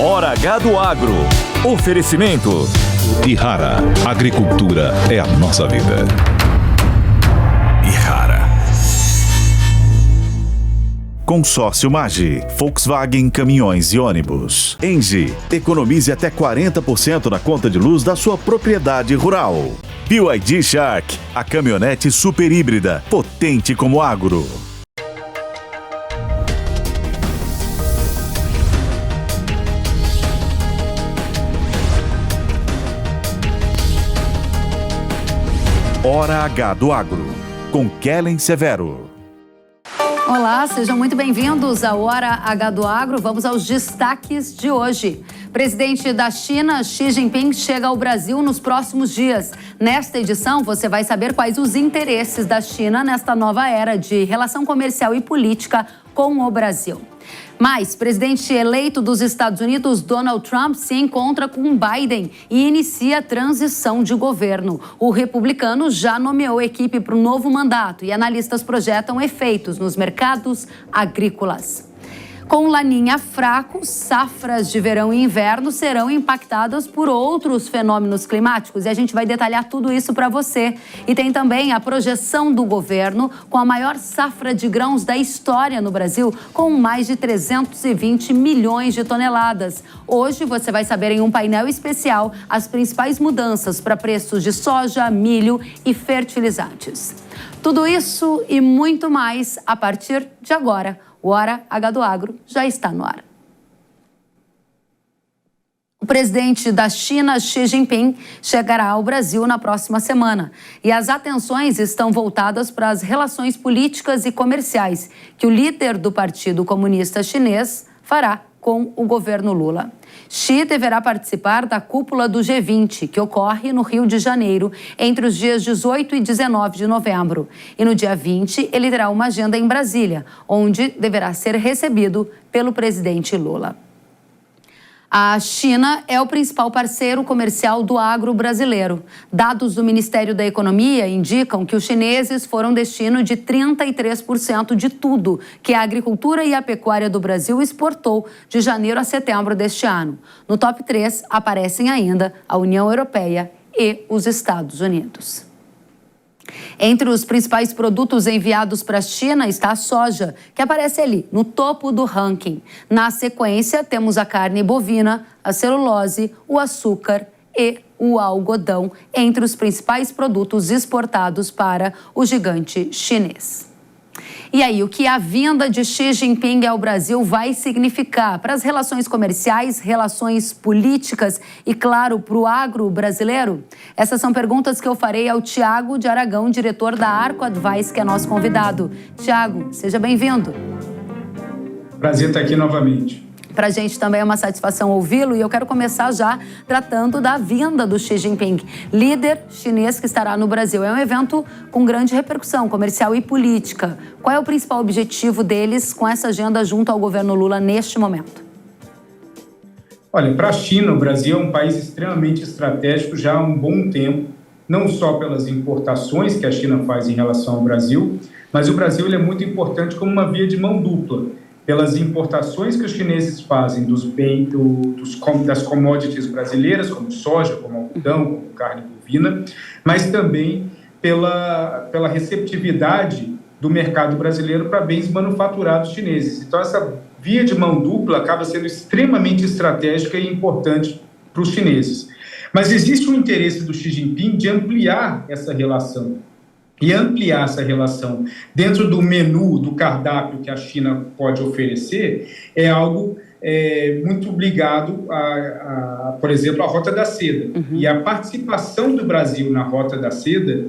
Hora H do Agro. Oferecimento. Ihara. Agricultura é a nossa vida. Ihara. Consórcio Magi, Volkswagen Caminhões e Ônibus. Engie, economize até 40% na conta de luz da sua propriedade rural. BYD Shark, a caminhonete super híbrida, potente como agro. Hora H do Agro, com Kellen Severo. Olá, sejam muito bem-vindos à Hora H do Agro. Vamos aos destaques de hoje. Presidente da China, Xi Jinping, chega ao Brasil nos próximos dias. Nesta edição, você vai saber quais os interesses da China nesta nova era de relação comercial e política com o Brasil. Mas, presidente eleito dos Estados Unidos, Donald Trump, se encontra com Biden e inicia a transição de governo. O republicano já nomeou equipe para o novo mandato e analistas projetam efeitos nos mercados agrícolas. Com laninha fraco, safras de verão e inverno serão impactadas por outros fenômenos climáticos e a gente vai detalhar tudo isso para você. E tem também a projeção do governo com a maior safra de grãos da história no Brasil, com mais de 320 milhões de toneladas. Hoje você vai saber em um painel especial as principais mudanças para preços de soja, milho e fertilizantes. Tudo isso e muito mais a partir de agora. O Hora H do Agro já está no ar. O presidente da China, Xi Jinping, chegará ao Brasil na próxima semana. E as atenções estão voltadas para as relações políticas e comerciais que o líder do Partido Comunista Chinês fará com o governo Lula. Xi deverá participar da cúpula do G20, que ocorre no Rio de Janeiro, entre os dias 18 e 19 de novembro. E no dia 20, ele terá uma agenda em Brasília, onde deverá ser recebido pelo presidente Lula. A China é o principal parceiro comercial do agro brasileiro. Dados do Ministério da Economia indicam que os chineses foram destino de 33% de tudo que a agricultura e a pecuária do Brasil exportou de janeiro a setembro deste ano. No top 3 aparecem ainda a União Europeia e os Estados Unidos. Entre os principais produtos enviados para a China está a soja, que aparece ali no topo do ranking. Na sequência, temos a carne bovina, a celulose, o açúcar e o algodão, entre os principais produtos exportados para o gigante chinês. E aí, o que a vinda de Xi Jinping ao Brasil vai significar para as relações comerciais, relações políticas e, claro, para o agro brasileiro? Essas são perguntas que eu farei ao Tiago de Aragão, diretor da Arco Advice, que é nosso convidado. Tiago, seja bem-vindo. Prazer estar aqui novamente. Para a gente também é uma satisfação ouvi-lo e eu quero começar já tratando da vinda do Xi Jinping, líder chinês que estará no Brasil. É um evento com grande repercussão comercial e política. Qual é o principal objetivo deles com essa agenda junto ao governo Lula neste momento? Olha, para a China, o Brasil é um país extremamente estratégico já há um bom tempo, não só pelas importações que a China faz em relação ao Brasil, mas o Brasil ele é muito importante como uma via de mão dupla, pelas importações que os chineses fazem das commodities brasileiras, como soja, como algodão, como carne bovina, mas também pela receptividade do mercado brasileiro para bens manufaturados chineses. Então, essa via de mão dupla acaba sendo extremamente estratégica e importante para os chineses. Mas existe um interesse do Xi Jinping de ampliar essa relação. E ampliar essa relação dentro do menu, do cardápio que a China pode oferecer, é algo muito ligado, por exemplo, à Rota da Seda. Uhum. E a participação do Brasil na Rota da Seda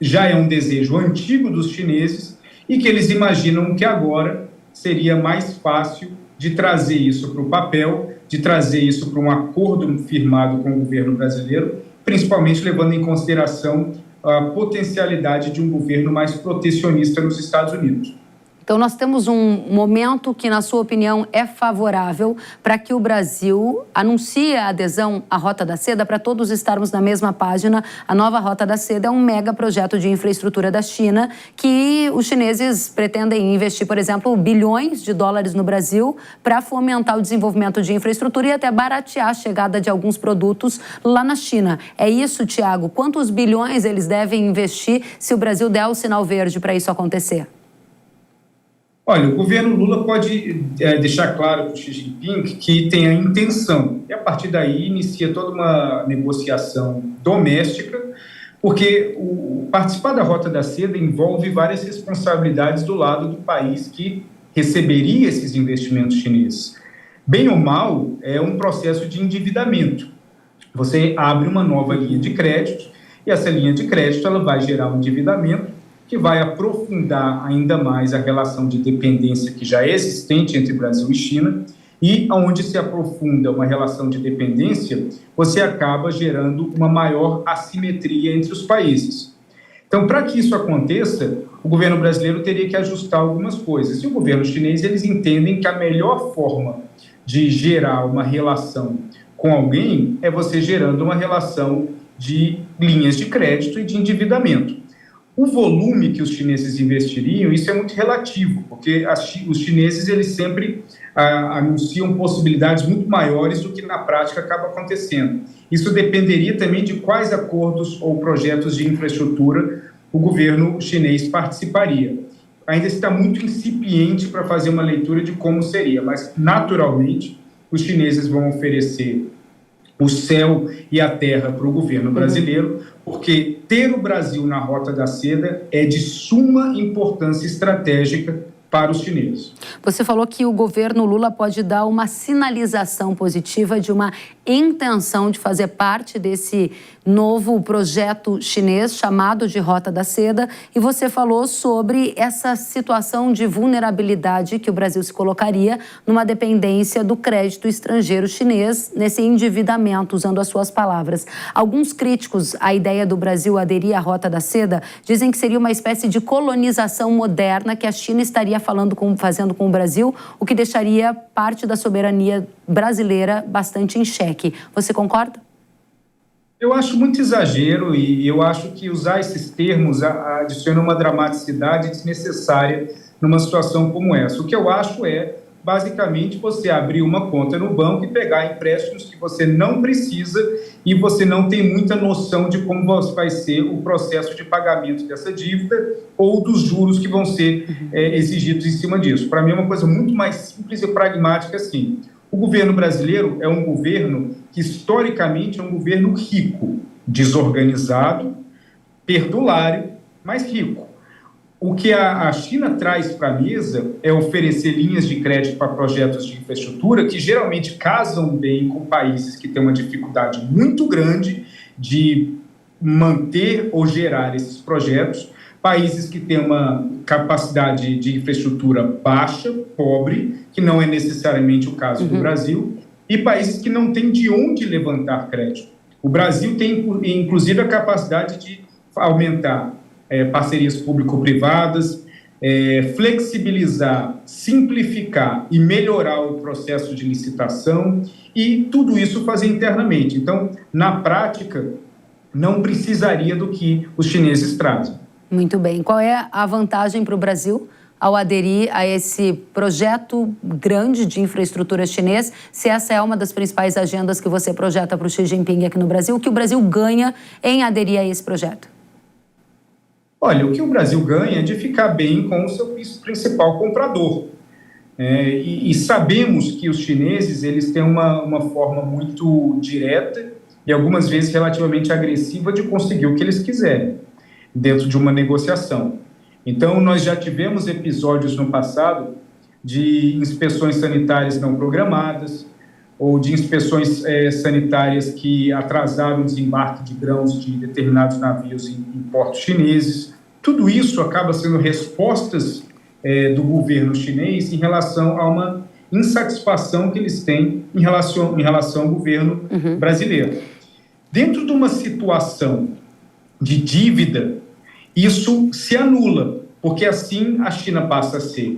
já é um desejo antigo dos chineses e que eles imaginam que agora seria mais fácil de trazer isso para o papel, de trazer isso para um acordo firmado com o governo brasileiro, principalmente levando em consideração a potencialidade de um governo mais protecionista nos Estados Unidos. Então, nós temos um momento que, na sua opinião, é favorável para que o Brasil anuncie a adesão à Rota da Seda, para todos estarmos na mesma página. A nova Rota da Seda é um mega projeto de infraestrutura da China que os chineses pretendem investir, por exemplo, bilhões de dólares no Brasil para fomentar o desenvolvimento de infraestrutura e até baratear a chegada de alguns produtos lá na China. É isso, Tiago? Quantos bilhões eles devem investir se o Brasil der o sinal verde para isso acontecer? Olha, o governo Lula pode deixar claro para o Xi Jinping que tem a intenção, e a partir daí inicia toda uma negociação doméstica, porque participar da Rota da Seda envolve várias responsabilidades do lado do país que receberia esses investimentos chineses. Bem ou mal, é um processo de endividamento. Você abre uma nova linha de crédito e essa linha de crédito ela vai gerar um endividamento que vai aprofundar ainda mais a relação de dependência que já é existente entre Brasil e China, e onde se aprofunda uma relação de dependência, você acaba gerando uma maior assimetria entre os países. Então, para que isso aconteça, o governo brasileiro teria que ajustar algumas coisas. E o governo chinês, eles entendem que a melhor forma de gerar uma relação com alguém é você gerando uma relação de linhas de crédito e de endividamento. O volume que os chineses investiriam, isso é muito relativo, porque os chineses eles sempre anunciam possibilidades muito maiores do que na prática acaba acontecendo. Isso dependeria também de quais acordos ou projetos de infraestrutura o governo chinês participaria. Ainda está muito incipiente para fazer uma leitura de como seria, mas naturalmente os chineses vão oferecer o céu e a terra para o governo brasileiro, porque ter o Brasil na Rota da Seda é de suma importância estratégica para os chineses. Você falou que o governo Lula pode dar uma sinalização positiva de uma intenção de fazer parte desse novo projeto chinês chamado de Rota da Seda, e você falou sobre essa situação de vulnerabilidade que o Brasil se colocaria numa dependência do crédito estrangeiro chinês, nesse endividamento, usando as suas palavras. Alguns críticos à ideia do Brasil aderir à Rota da Seda dizem que seria uma espécie de colonização moderna que a China estaria fazendo com o Brasil, o que deixaria parte da soberania brasileira bastante em xeque. Você concorda? Eu acho muito exagero e eu acho que usar esses termos adiciona uma dramaticidade desnecessária numa situação como essa. O que eu acho é, basicamente, você abrir uma conta no banco e pegar empréstimos que você não precisa e você não tem muita noção de como vai ser o processo de pagamento dessa dívida ou dos juros que vão ser exigidos em cima disso. Para mim é uma coisa muito mais simples e pragmática assim. O governo brasileiro é um governo que, historicamente, é um governo rico, desorganizado, perdulário, mas rico. O que a China traz para a mesa é oferecer linhas de crédito para projetos de infraestrutura que geralmente casam bem com países que têm uma dificuldade muito grande de manter ou gerar esses projetos, países que têm uma capacidade de infraestrutura baixa, pobre, que não é necessariamente o caso do Brasil, e países que não têm de onde levantar crédito. O Brasil tem, inclusive, a capacidade de aumentar parcerias público-privadas, flexibilizar, simplificar e melhorar o processo de licitação e tudo isso fazer internamente. Então, na prática, não precisaria do que os chineses trazem. Muito bem. Qual é a vantagem para o Brasil ao aderir a esse projeto grande de infraestrutura chinês, se essa é uma das principais agendas que você projeta para o Xi Jinping aqui no Brasil? O que o Brasil ganha em aderir a esse projeto? Olha, o que o Brasil ganha é de ficar bem com o seu principal comprador. E sabemos que os chineses eles têm uma forma muito direta e algumas vezes relativamente agressiva de conseguir o que eles quiserem dentro de uma negociação. Então, nós já tivemos episódios no passado de inspeções sanitárias não programadas ou de inspeções sanitárias que atrasaram o desembarque de grãos de determinados navios em portos chineses. Tudo isso acaba sendo respostas do governo chinês em relação a uma insatisfação que eles têm em relação ao governo brasileiro. Dentro de uma situação de dívida, isso se anula, porque assim a China passa a ser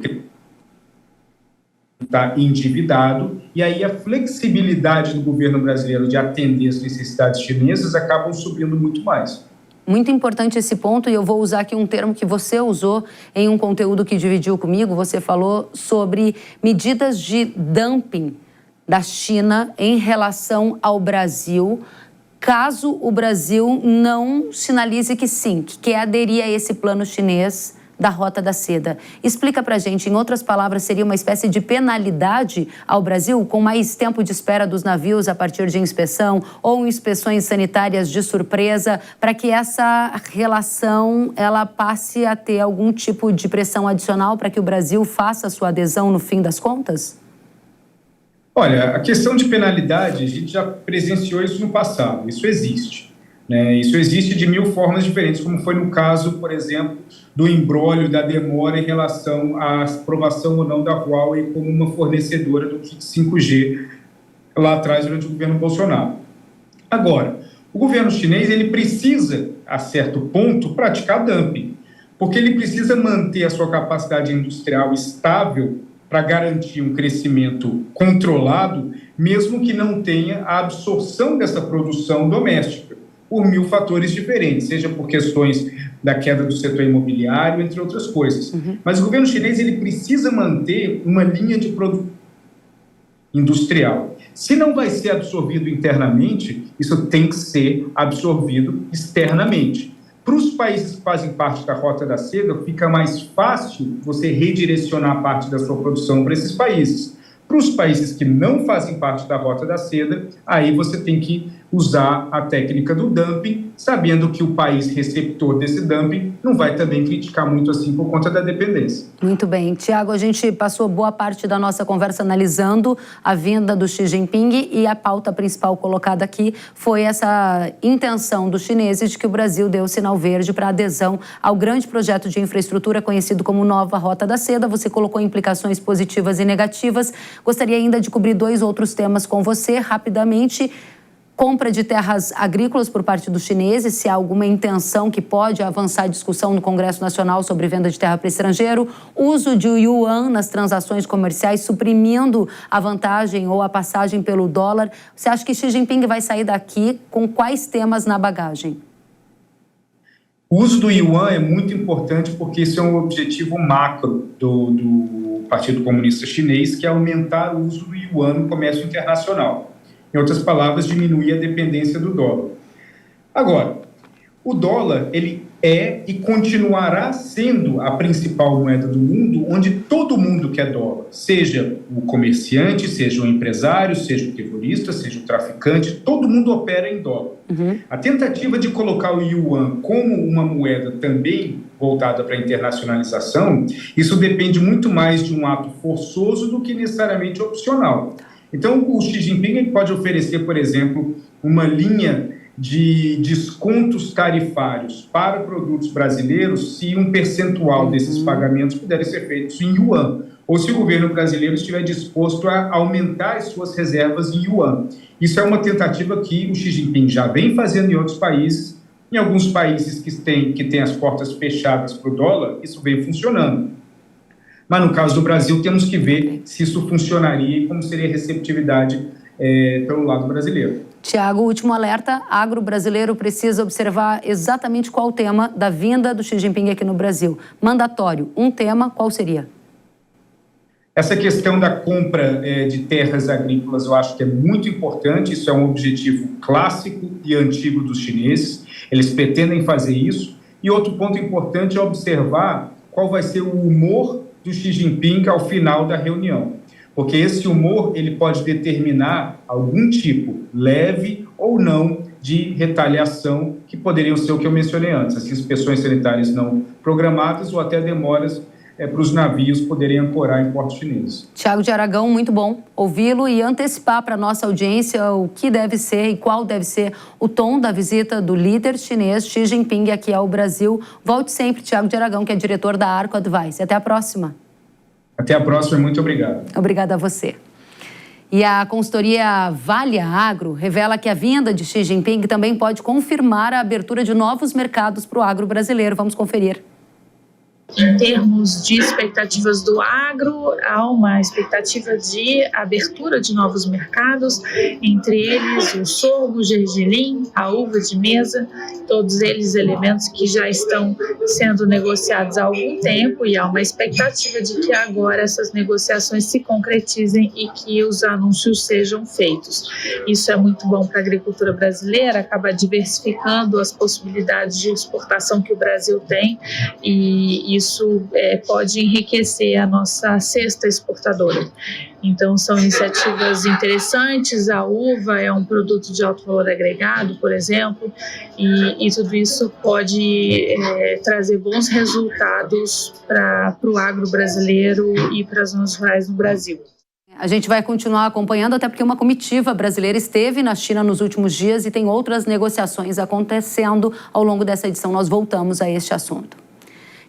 endividado, e aí a flexibilidade do governo brasileiro de atender as necessidades chinesas acabam subindo muito mais. Muito importante esse ponto, e eu vou usar aqui um termo que você usou em um conteúdo que dividiu comigo. Você falou sobre medidas de dumping da China em relação ao Brasil, caso o Brasil não sinalize que sim, que quer aderir a esse plano chinês da Rota da Seda. Explica pra gente, em outras palavras, seria uma espécie de penalidade ao Brasil, com mais tempo de espera dos navios a partir de inspeção ou inspeções sanitárias de surpresa, para que essa relação ela passe a ter algum tipo de pressão adicional para que o Brasil faça a sua adesão no fim das contas? Olha, a questão de penalidade, a gente já presenciou isso no passado, isso existe. Isso existe de 1000 formas diferentes, como foi no caso, por exemplo, do imbróglio, da demora em relação à aprovação ou não da Huawei como uma fornecedora do kit 5G lá atrás durante o governo Bolsonaro. Agora, o governo chinês ele precisa, a certo ponto, praticar dumping, porque ele precisa manter a sua capacidade industrial estável para garantir um crescimento controlado, mesmo que não tenha a absorção dessa produção doméstica, por 1000 fatores diferentes, seja por questões da queda do setor imobiliário, entre outras coisas. Mas o governo chinês ele precisa manter uma linha de produção industrial. Se não vai ser absorvido internamente, isso tem que ser absorvido externamente. Para os países que fazem parte da Rota da Seda, fica mais fácil você redirecionar parte da sua produção para esses países. Para os países que não fazem parte da Rota da Seda, aí você tem que usar a técnica do dumping, sabendo que o país receptor desse dumping não vai também criticar muito assim por conta da dependência. Muito bem. Tiago, a gente passou boa parte da nossa conversa analisando a vinda do Xi Jinping e a pauta principal colocada aqui foi essa intenção dos chineses de que o Brasil deu sinal verde para adesão ao grande projeto de infraestrutura conhecido como Nova Rota da Seda. Você colocou implicações positivas e negativas. Gostaria ainda de cobrir 2 outros temas com você rapidamente. Compra de terras agrícolas por parte dos chineses, se há alguma intenção que pode avançar a discussão no Congresso Nacional sobre venda de terra para estrangeiro, uso de yuan nas transações comerciais, suprimindo a vantagem ou a passagem pelo dólar. Você acha que Xi Jinping vai sair daqui com quais temas na bagagem? O uso do yuan é muito importante porque isso é um objetivo macro do Partido Comunista Chinês, que é aumentar o uso do yuan no comércio internacional. Em outras palavras, diminuir a dependência do dólar. Agora, o dólar ele é e continuará sendo a principal moeda do mundo, onde todo mundo quer dólar, seja o comerciante, seja o empresário, seja o terrorista, seja o traficante, todo mundo opera em dólar. A tentativa de colocar o yuan como uma moeda também voltada para a internacionalização, isso depende muito mais de um ato forçoso do que necessariamente opcional. Então, o Xi Jinping ele pode oferecer, por exemplo, uma linha de descontos tarifários para produtos brasileiros se um percentual desses pagamentos puderem ser feitos em yuan, ou se o governo brasileiro estiver disposto a aumentar as suas reservas em yuan. Isso é uma tentativa que o Xi Jinping já vem fazendo em outros países. Em alguns países que têm as portas fechadas para o dólar, isso vem funcionando. Mas no caso do Brasil, temos que ver se isso funcionaria e como seria a receptividade pelo lado brasileiro. Tiago, último alerta, agro brasileiro precisa observar exatamente qual o tema da vinda do Xi Jinping aqui no Brasil. Mandatório, um tema, qual seria? Essa questão da compra de terras agrícolas eu acho que é muito importante, isso é um objetivo clássico e antigo dos chineses, eles pretendem fazer isso. E outro ponto importante é observar qual vai ser o humor do Xi Jinping ao final da reunião, porque esse humor ele pode determinar algum tipo, leve ou não, de retaliação, que poderiam ser o que eu mencionei antes, as inspeções sanitárias não programadas ou até demoras para os navios poderem ancorar em portos chineses. Tiago de Aragão, muito bom ouvi-lo e antecipar para a nossa audiência o que deve ser e qual deve ser o tom da visita do líder chinês Xi Jinping aqui ao Brasil. Volte sempre, Tiago de Aragão, que é diretor da Arco Advice. Até a próxima. Até a próxima, muito obrigado. Obrigada a você. E a consultoria Vale Agro revela que a vinda de Xi Jinping também pode confirmar a abertura de novos mercados para o agro brasileiro. Vamos conferir. Em termos de expectativas do agro, há uma expectativa de abertura de novos mercados, entre eles o sorgo, o gergelim, a uva de mesa, todos eles elementos que já estão sendo negociados há algum tempo, e há uma expectativa de que agora essas negociações se concretizem e que os anúncios sejam feitos. Isso é muito bom para a agricultura brasileira, acaba diversificando as possibilidades de exportação que o Brasil tem, e isso pode enriquecer a nossa cesta exportadora. Então, são iniciativas interessantes. A uva é um produto de alto valor agregado, por exemplo, e tudo isso pode trazer bons resultados para o agro brasileiro e para as zonas rurais no Brasil. A gente vai continuar acompanhando, até porque uma comitiva brasileira esteve na China nos últimos dias e tem outras negociações acontecendo ao longo dessa edição. Nós voltamos a este assunto.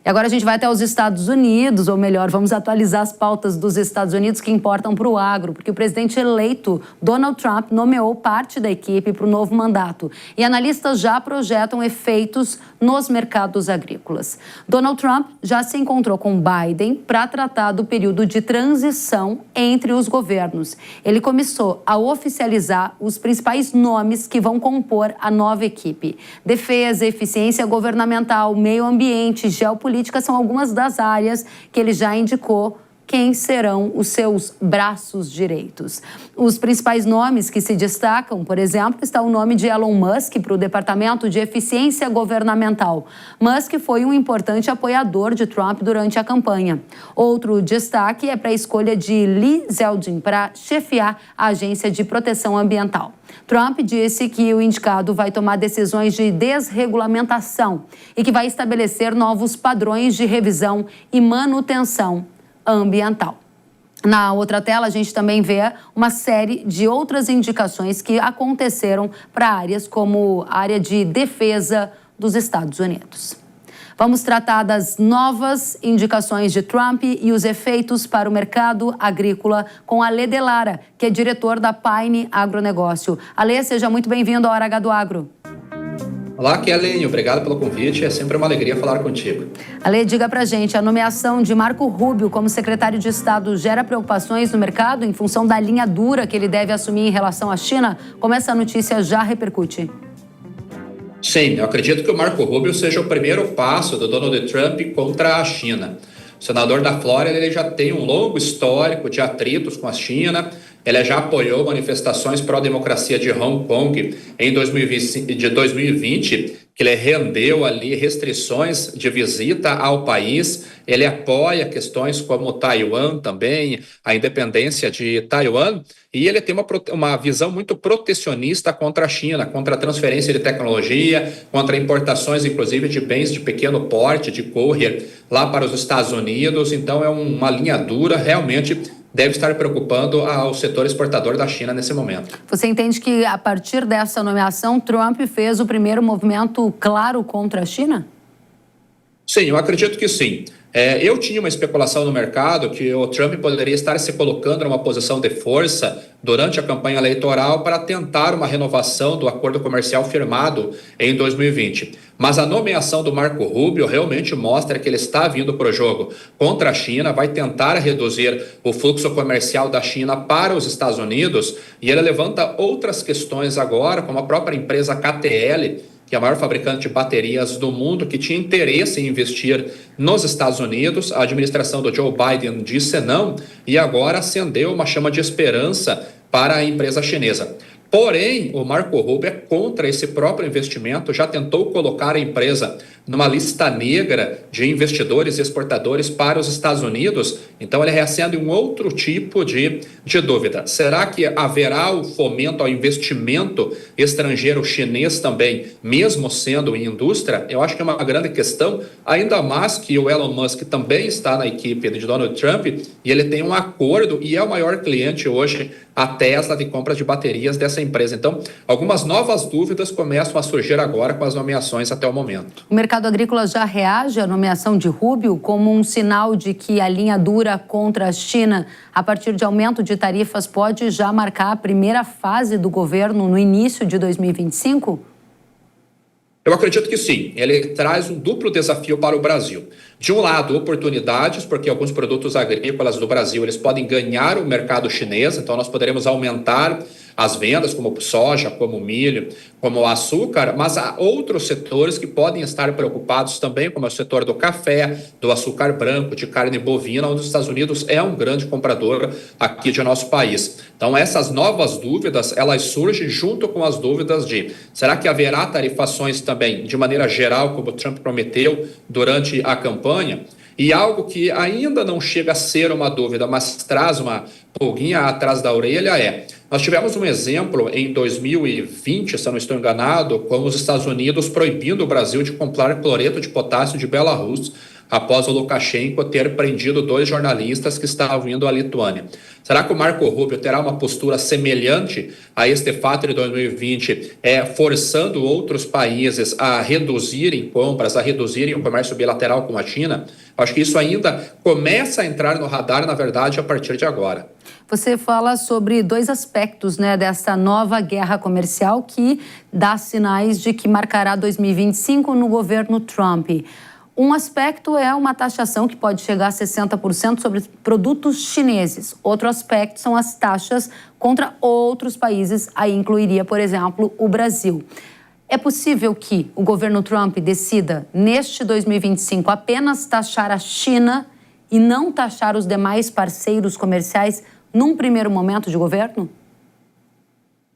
E agora a gente vai até os Estados Unidos, ou melhor, vamos atualizar as pautas dos Estados Unidos que importam para o agro, porque o presidente eleito, Donald Trump, nomeou parte da equipe para o novo mandato. E analistas já projetam efeitos nos mercados agrícolas. Donald Trump já se encontrou com Biden para tratar do período de transição entre os governos. Ele começou a oficializar os principais nomes que vão compor a nova equipe. Defesa, eficiência governamental, meio ambiente, geopolítica são algumas das áreas que ele já indicou quem serão os seus braços direitos. Os principais nomes que se destacam, por exemplo, está o nome de Elon Musk para o Departamento de Eficiência Governamental. Musk foi um importante apoiador de Trump durante a campanha. Outro destaque é para a escolha de Lee Zeldin para chefiar a Agência de Proteção Ambiental. Trump disse que o indicado vai tomar decisões de desregulamentação e que vai estabelecer novos padrões de revisão e manutenção ambiental. Na outra tela, a gente também vê uma série de outras indicações que aconteceram para áreas como a área de defesa dos Estados Unidos. Vamos tratar das novas indicações de Trump e os efeitos para o mercado agrícola com Alê Delara, que é diretor da Pine Agronegócio. Alê, seja muito bem-vindo ao Hora H do Agro. Olá, Kellen, obrigado pelo convite, é sempre uma alegria falar contigo. Ale, diga pra gente, a nomeação de Marco Rubio como secretário de Estado gera preocupações no mercado em função da linha dura que ele deve assumir em relação à China? Como essa notícia já repercute? Sim, eu acredito que o Marco Rubio seja o primeiro passo do Donald Trump contra a China. O senador da Flórida ele já tem um longo histórico de atritos com a China. Ele já apoiou manifestações pró-democracia de Hong Kong em 2020, que ele rendeu ali restrições de visita ao país. Ele apoia questões como Taiwan também, a independência de Taiwan, e ele tem uma visão muito protecionista contra a China, contra a transferência de tecnologia, contra importações, inclusive, de bens de pequeno porte, de courier, lá para os Estados Unidos. Então, é uma linha dura, realmente deve estar preocupando ao setor exportador da China nesse momento. Você entende que, a partir dessa nomeação, Trump fez o primeiro movimento claro contra a China? Sim, eu acredito que sim. Eu tinha uma especulação no mercado que o Trump poderia estar se colocando numa posição de força durante a campanha eleitoral para tentar uma renovação do acordo comercial firmado em 2020. Mas a nomeação do Marco Rubio realmente mostra que ele está vindo para o jogo contra a China, vai tentar reduzir o fluxo comercial da China para os Estados Unidos, e ele levanta outras questões agora, como a própria empresa KTL, que é a maior fabricante de baterias do mundo, que tinha interesse em investir nos Estados Unidos. A administração do Joe Biden disse não, e agora acendeu uma chama de esperança para a empresa chinesa. Porém, o Marco Rubio é contra esse próprio investimento, já tentou colocar a empresa numa lista negra de investidores e exportadores para os Estados Unidos. Então, ele reacende um outro tipo de dúvida. Será que haverá o fomento ao investimento estrangeiro chinês também, mesmo sendo em indústria? Eu acho que é uma grande questão, ainda mais que o Elon Musk também está na equipe de Donald Trump, e ele tem um acordo e é o maior cliente hoje, a Tesla, de compras de baterias dessa empresa. Então, algumas novas dúvidas começam a surgir agora com as nomeações até o momento. O mercado agrícola já reage à nomeação de Rubio como um sinal de que a linha dura contra a China, a partir de aumento de tarifas, pode já marcar a primeira fase do governo no início de 2025? Eu acredito que sim, ele traz um duplo desafio para o Brasil. De um lado, oportunidades, porque alguns produtos agrícolas do Brasil eles podem ganhar o mercado chinês, então nós poderemos aumentar as vendas, como soja, como milho, como açúcar, mas há outros setores que podem estar preocupados também, como é o setor do café, do açúcar branco, de carne bovina, onde os Estados Unidos é um grande comprador aqui de nosso país. Então, essas novas dúvidas, elas surgem junto com as dúvidas de será que haverá tarifações também, de maneira geral, como o Trump prometeu durante a campanha? E algo que ainda não chega a ser uma dúvida, mas traz uma pulguinha atrás da orelha nós tivemos um exemplo em 2020, se eu não estou enganado, com os Estados Unidos proibindo o Brasil de comprar cloreto de potássio de Belarus, após o Lukashenko ter prendido 2 jornalistas que estavam indo à Lituânia. Será que o Marco Rubio terá uma postura semelhante a este fato de 2020, forçando outros países a reduzirem compras, a reduzirem o comércio bilateral com a China? Acho que isso ainda começa a entrar no radar, na verdade, a partir de agora. Você fala sobre 2 aspectos, dessa nova guerra comercial que dá sinais de que marcará 2025 no governo Trump. Um aspecto é uma taxação que pode chegar a 60% sobre produtos chineses. Outro aspecto são as taxas contra outros países, aí incluiria, por exemplo, o Brasil. É possível que o governo Trump decida, neste 2025, apenas taxar a China e não taxar os demais parceiros comerciais num primeiro momento de governo?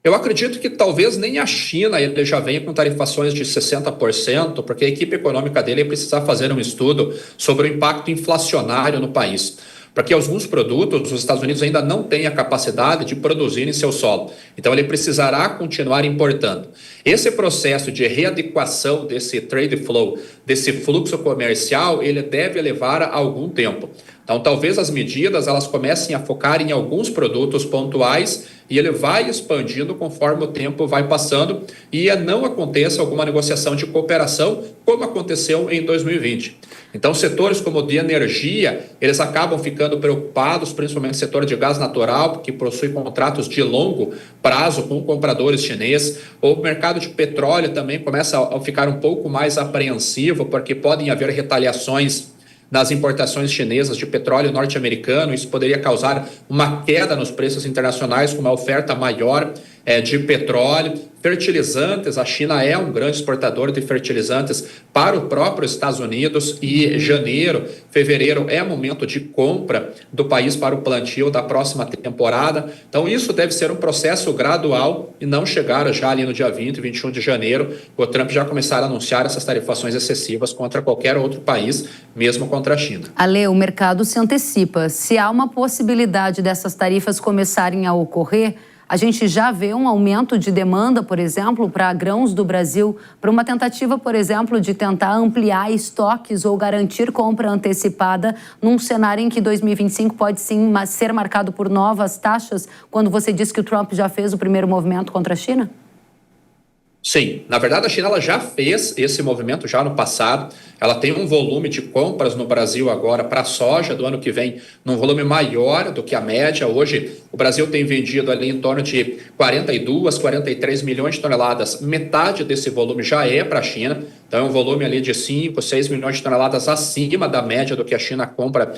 Eu acredito que talvez nem a China ele já venha com tarifações de 60%, porque a equipe econômica dele precisa fazer um estudo sobre o impacto inflacionário no país. Porque alguns produtos os Estados Unidos ainda não têm a capacidade de produzir em seu solo. Então ele precisará continuar importando. Esse processo de readequação desse trade flow, desse fluxo comercial, ele deve levar algum tempo. Então talvez as medidas elas comecem a focar em alguns produtos pontuais e ele vai expandindo conforme o tempo vai passando e não aconteça alguma negociação de cooperação como aconteceu em 2020. Então, setores como o de energia, eles acabam ficando preocupados, principalmente o setor de gás natural, porque possui contratos de longo prazo com compradores chineses. O mercado de petróleo também começa a ficar um pouco mais apreensivo, porque podem haver retaliações nas importações chinesas de petróleo norte-americano. Isso poderia causar uma queda nos preços internacionais, com uma oferta maior de petróleo. Fertilizantes, a China é um grande exportador de fertilizantes para o próprio Estados Unidos e janeiro, fevereiro é momento de compra do país para o plantio da próxima temporada. Então isso deve ser um processo gradual e não chegar já ali no dia 20, 21 de janeiro, o Trump já começar a anunciar essas tarifações excessivas contra qualquer outro país, mesmo contra a China. Ale, o mercado se antecipa. Se há uma possibilidade dessas tarifas começarem a ocorrer, a gente já vê um aumento de demanda, por exemplo, para grãos do Brasil, para uma tentativa, por exemplo, de tentar ampliar estoques ou garantir compra antecipada num cenário em que 2025 pode sim ser marcado por novas taxas, quando você diz que o Trump já fez o primeiro movimento contra a China? Sim, na verdade a China ela já fez esse movimento já no passado. Ela tem um volume de compras no Brasil agora para a soja do ano que vem num volume maior do que a média. Hoje o Brasil tem vendido ali em torno de 42, 43 milhões de toneladas. Metade desse volume já é para a China. Então é um volume ali de 5, 6 milhões de toneladas acima da média do que a China compra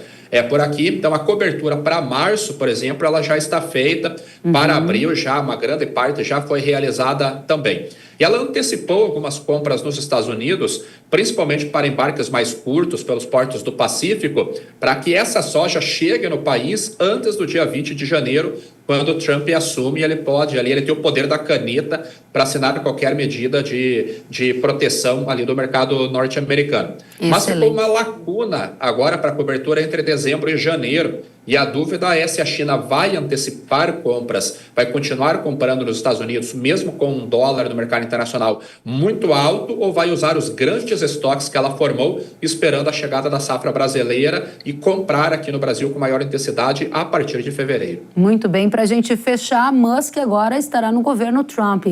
por aqui. Então a cobertura para março, por exemplo, ela já está feita. Para abril já uma grande parte já foi realizada também. E ela antecipou algumas compras nos Estados Unidos, principalmente para embarques mais curtos pelos portos do Pacífico, para que essa soja chegue no país antes do dia 20 de janeiro, quando o Trump assume, ele tem o poder da caneta para assinar qualquer medida de proteção ali do mercado norte-americano. Mas ficou uma lacuna agora para a cobertura entre dezembro e janeiro. E a dúvida é se a China vai antecipar compras, vai continuar comprando nos Estados Unidos, mesmo com um dólar no mercado internacional muito alto, ou vai usar os grandes estoques que ela formou, esperando a chegada da safra brasileira e comprar aqui no Brasil com maior intensidade a partir de fevereiro. Muito bem, para a gente fechar, Musk agora estará no governo Trump.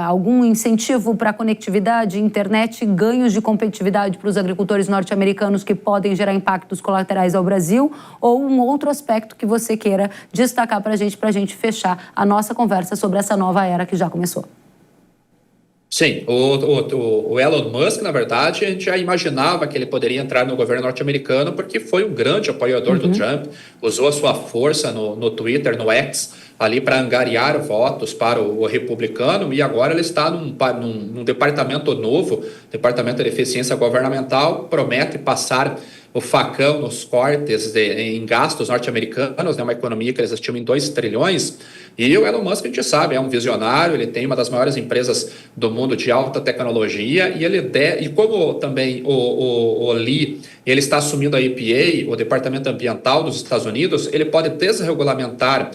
Algum incentivo para conectividade, internet, ganhos de competitividade para os agricultores norte-americanos que podem gerar impactos colaterais ao Brasil, ou um outro aspecto que você queira destacar para a gente fechar a nossa conversa sobre essa nova era que já começou? Sim, o Elon Musk, na verdade, a gente já imaginava que ele poderia entrar no governo norte-americano porque foi um grande apoiador do Trump, usou a sua força no Twitter, no X, ali para angariar votos para o republicano, e agora ele está num departamento novo, Departamento de Eficiência Governamental, promete passar o facão nos cortes em gastos norte-americanos, né, uma economia que eles estimam em 2 trilhões, e o Elon Musk, a gente sabe, é um visionário, ele tem uma das maiores empresas do mundo de alta tecnologia, e como também o Lee, ele está assumindo a EPA, o Departamento Ambiental dos Estados Unidos, ele pode desregulamentar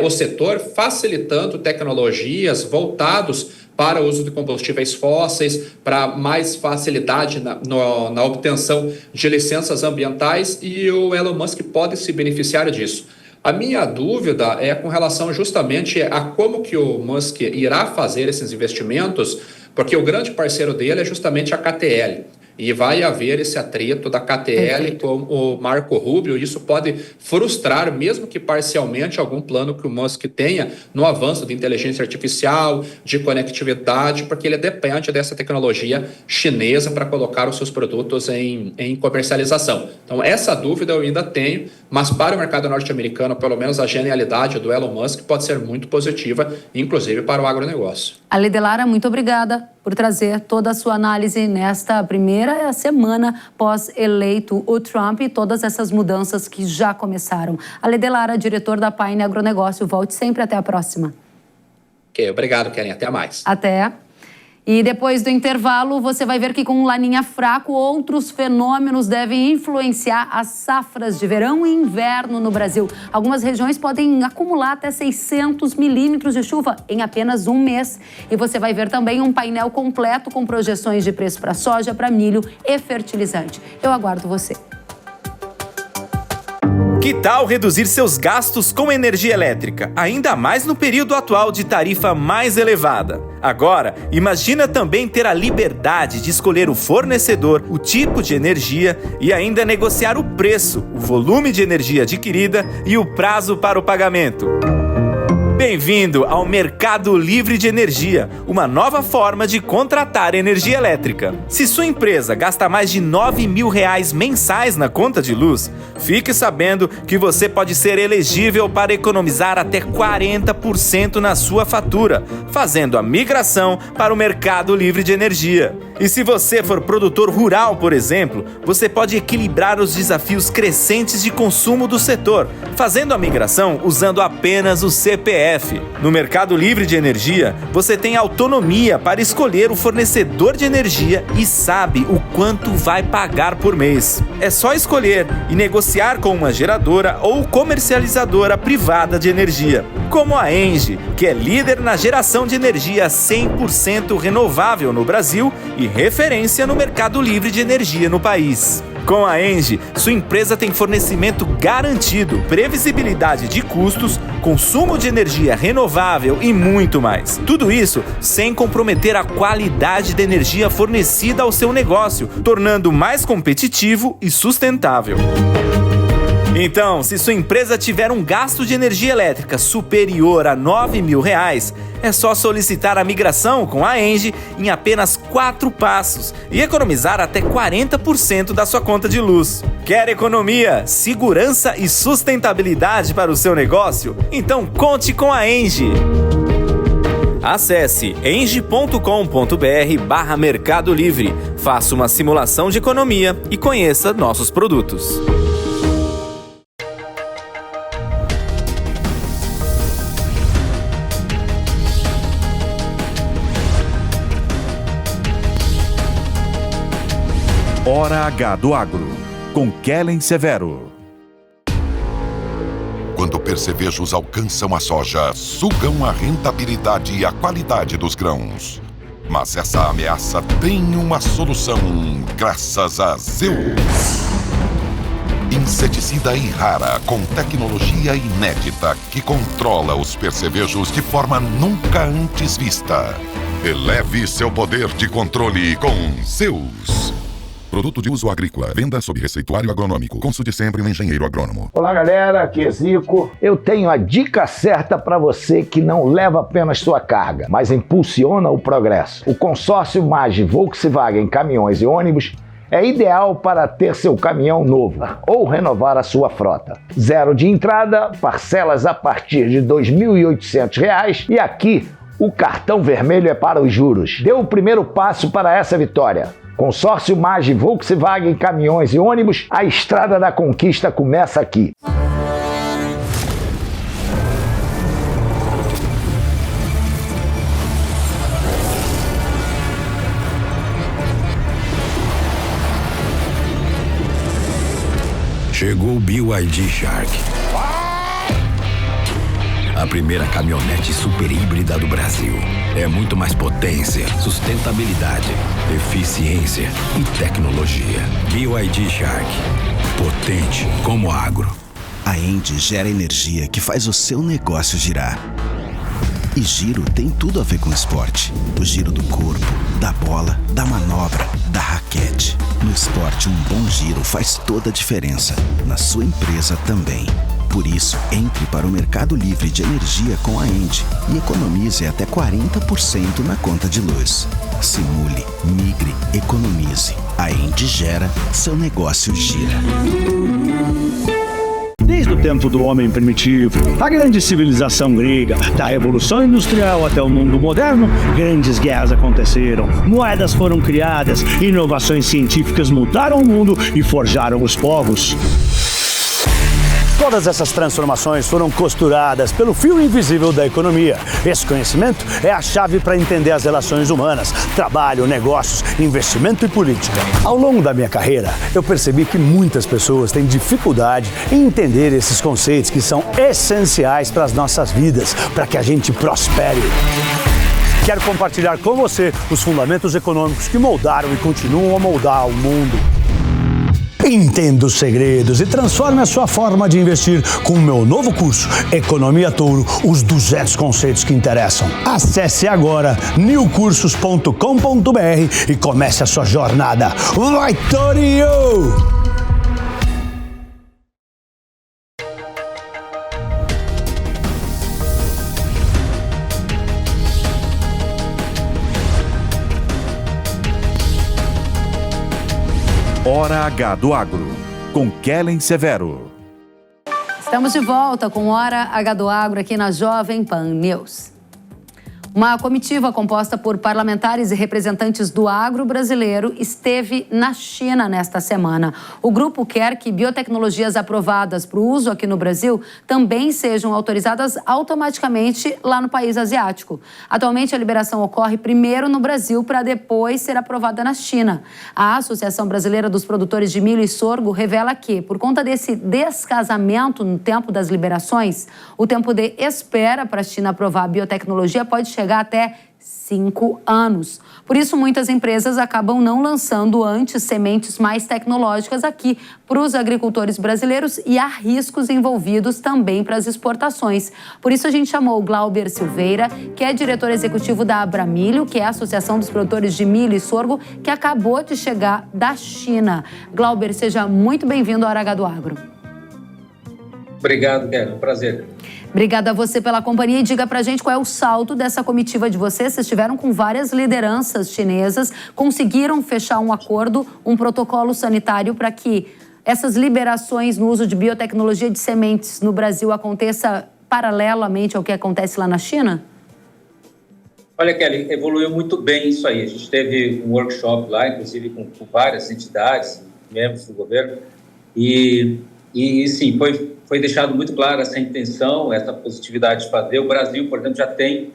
o setor, facilitando tecnologias voltados para o uso de combustíveis fósseis, para mais facilidade na obtenção de licenças ambientais, e o Elon Musk pode se beneficiar disso. A minha dúvida é com relação justamente a como que o Musk irá fazer esses investimentos, porque o grande parceiro dele é justamente a KTL. E vai haver esse atrito da KTL com o Marco Rubio, e isso pode frustrar, mesmo que parcialmente, algum plano que o Musk tenha no avanço de inteligência artificial, de conectividade, porque ele depende dessa tecnologia chinesa para colocar os seus produtos em comercialização. Então, essa dúvida eu ainda tenho, mas para o mercado norte-americano, pelo menos a genialidade do Elon Musk pode ser muito positiva, inclusive para o agronegócio. Ale Delara, muito obrigada por trazer toda a sua análise nesta primeira semana pós-eleito o Trump e todas essas mudanças que já começaram. Ale Delara, diretor da Pine Agronegócio, volte sempre, até a próxima. Ok, obrigado, Keren, até mais. Até. E depois do intervalo, você vai ver que com um laninha fraco, outros fenômenos devem influenciar as safras de verão e inverno no Brasil. Algumas regiões podem acumular até 600 milímetros de chuva em apenas um mês. E você vai ver também um painel completo com projeções de preço para soja, para milho e fertilizante. Eu aguardo você. Que tal reduzir seus gastos com energia elétrica, ainda mais no período atual de tarifa mais elevada? Agora, imagina também ter a liberdade de escolher o fornecedor, o tipo de energia e ainda negociar o preço, o volume de energia adquirida e o prazo para o pagamento. Bem-vindo ao Mercado Livre de Energia, uma nova forma de contratar energia elétrica. Se sua empresa gasta mais de R$9 mil mensais na conta de luz, fique sabendo que você pode ser elegível para economizar até 40% na sua fatura, fazendo a migração para o Mercado Livre de Energia. E se você for produtor rural, por exemplo, você pode equilibrar os desafios crescentes de consumo do setor, fazendo a migração usando apenas o CPF. No Mercado Livre de Energia, você tem autonomia para escolher o fornecedor de energia e sabe o quanto vai pagar por mês. É só escolher e negociar com uma geradora ou comercializadora privada de energia, como a ENGIE, que é líder na geração de energia 100% renovável no Brasil e referência no mercado livre de energia no país. Com a ENGIE, sua empresa tem fornecimento garantido, previsibilidade de custos, consumo de energia renovável e muito mais. Tudo isso sem comprometer a qualidade da energia fornecida ao seu negócio, tornando mais competitivo e sustentável. Então, se sua empresa tiver um gasto de energia elétrica superior a R$9 mil, é só solicitar a migração com a ENGIE em apenas 4 passos e economizar até 40% da sua conta de luz. Quer economia, segurança e sustentabilidade para o seu negócio? Então conte com a ENGIE! Acesse engie.com.br/Mercado Livre, faça uma simulação de economia e conheça nossos produtos. Hora H do Agro, com Kellen Severo. Quando percevejos alcançam a soja, sugam a rentabilidade e a qualidade dos grãos. Mas essa ameaça tem uma solução, graças a Zeus. Inseticida Irrara com tecnologia inédita que controla os percevejos de forma nunca antes vista. Eleve seu poder de controle com Zeus. Produto de uso agrícola. Venda sob receituário agronômico. Consulte sempre um engenheiro agrônomo. Olá, galera. Aqui é Zico. Eu tenho a dica certa para você que não leva apenas sua carga, mas impulsiona o progresso. O consórcio MAGE Volkswagen Caminhões e Ônibus é ideal para ter seu caminhão novo ou renovar a sua frota. Zero de entrada, parcelas a partir de R$ 2.800 e aqui o cartão vermelho é para os juros. Dê o primeiro passo para essa vitória. Consórcio MAGE Volkswagen Caminhões e Ônibus, a estrada da conquista começa aqui. Chegou o BYD Shark. A primeira caminhonete super híbrida do Brasil. É muito mais potência, sustentabilidade, eficiência e tecnologia. BYD Shark. Potente como agro. A Engie gera energia que faz o seu negócio girar. E giro tem tudo a ver com esporte. O giro do corpo, da bola, da manobra, da raquete. No esporte, um bom giro faz toda a diferença. Na sua empresa também. Por isso, entre para o mercado livre de energia com a Engie e economize até 40% na conta de luz. Simule, migre, economize. A Engie gera, seu negócio gira. Desde o tempo do homem primitivo, a grande civilização grega, da Revolução Industrial até o mundo moderno, grandes guerras aconteceram, moedas foram criadas, inovações científicas mudaram o mundo e forjaram os povos. Todas essas transformações foram costuradas pelo fio invisível da economia. Esse conhecimento é a chave para entender as relações humanas, trabalho, negócios, investimento e política. Ao longo da minha carreira, eu percebi que muitas pessoas têm dificuldade em entender esses conceitos que são essenciais para as nossas vidas, para que a gente prospere. Quero compartilhar com você os fundamentos econômicos que moldaram e continuam a moldar o mundo. Entenda os segredos e transforme a sua forma de investir com o meu novo curso Economia Touro, os 200 conceitos que interessam. Acesse agora newcursos.com.br e comece a sua jornada. Vai, Torinho! Hora H do Agro, com Kellen Severo. Estamos de volta com Hora H do Agro aqui na Jovem Pan News. Uma comitiva composta por parlamentares e representantes do agro brasileiro esteve na China nesta semana. O grupo quer que biotecnologias aprovadas para o uso aqui no Brasil também sejam autorizadas automaticamente lá no país asiático. Atualmente, a liberação ocorre primeiro no Brasil para depois ser aprovada na China. A Associação Brasileira dos Produtores de Milho e Sorgo revela que, por conta desse descasamento no tempo das liberações, o tempo de espera para a China aprovar a biotecnologia pode chegar até 5 anos. Por isso, muitas empresas acabam não lançando antes sementes mais tecnológicas aqui para os agricultores brasileiros e há riscos envolvidos também para as exportações. Por isso, a gente chamou o Glauber Silveira, que é diretor executivo da Abramilho, que é a Associação dos Produtores de Milho e Sorgo, que acabou de chegar da China. Glauber, seja muito bem-vindo ao Hora H do Agro. Obrigado, Kellen. Prazer. Obrigada a você pela companhia e diga pra gente qual é o saldo dessa comitiva de vocês. Vocês estiveram com várias lideranças chinesas, conseguiram fechar um acordo, um protocolo sanitário para que essas liberações no uso de biotecnologia de sementes no Brasil aconteça paralelamente ao que acontece lá na China? Olha, Kelly, evoluiu muito bem isso aí. A gente teve um workshop lá, inclusive com várias entidades, membros do governo, e sim, foi deixado muito claro essa intenção, essa positividade de fazer. O Brasil, por exemplo, já tem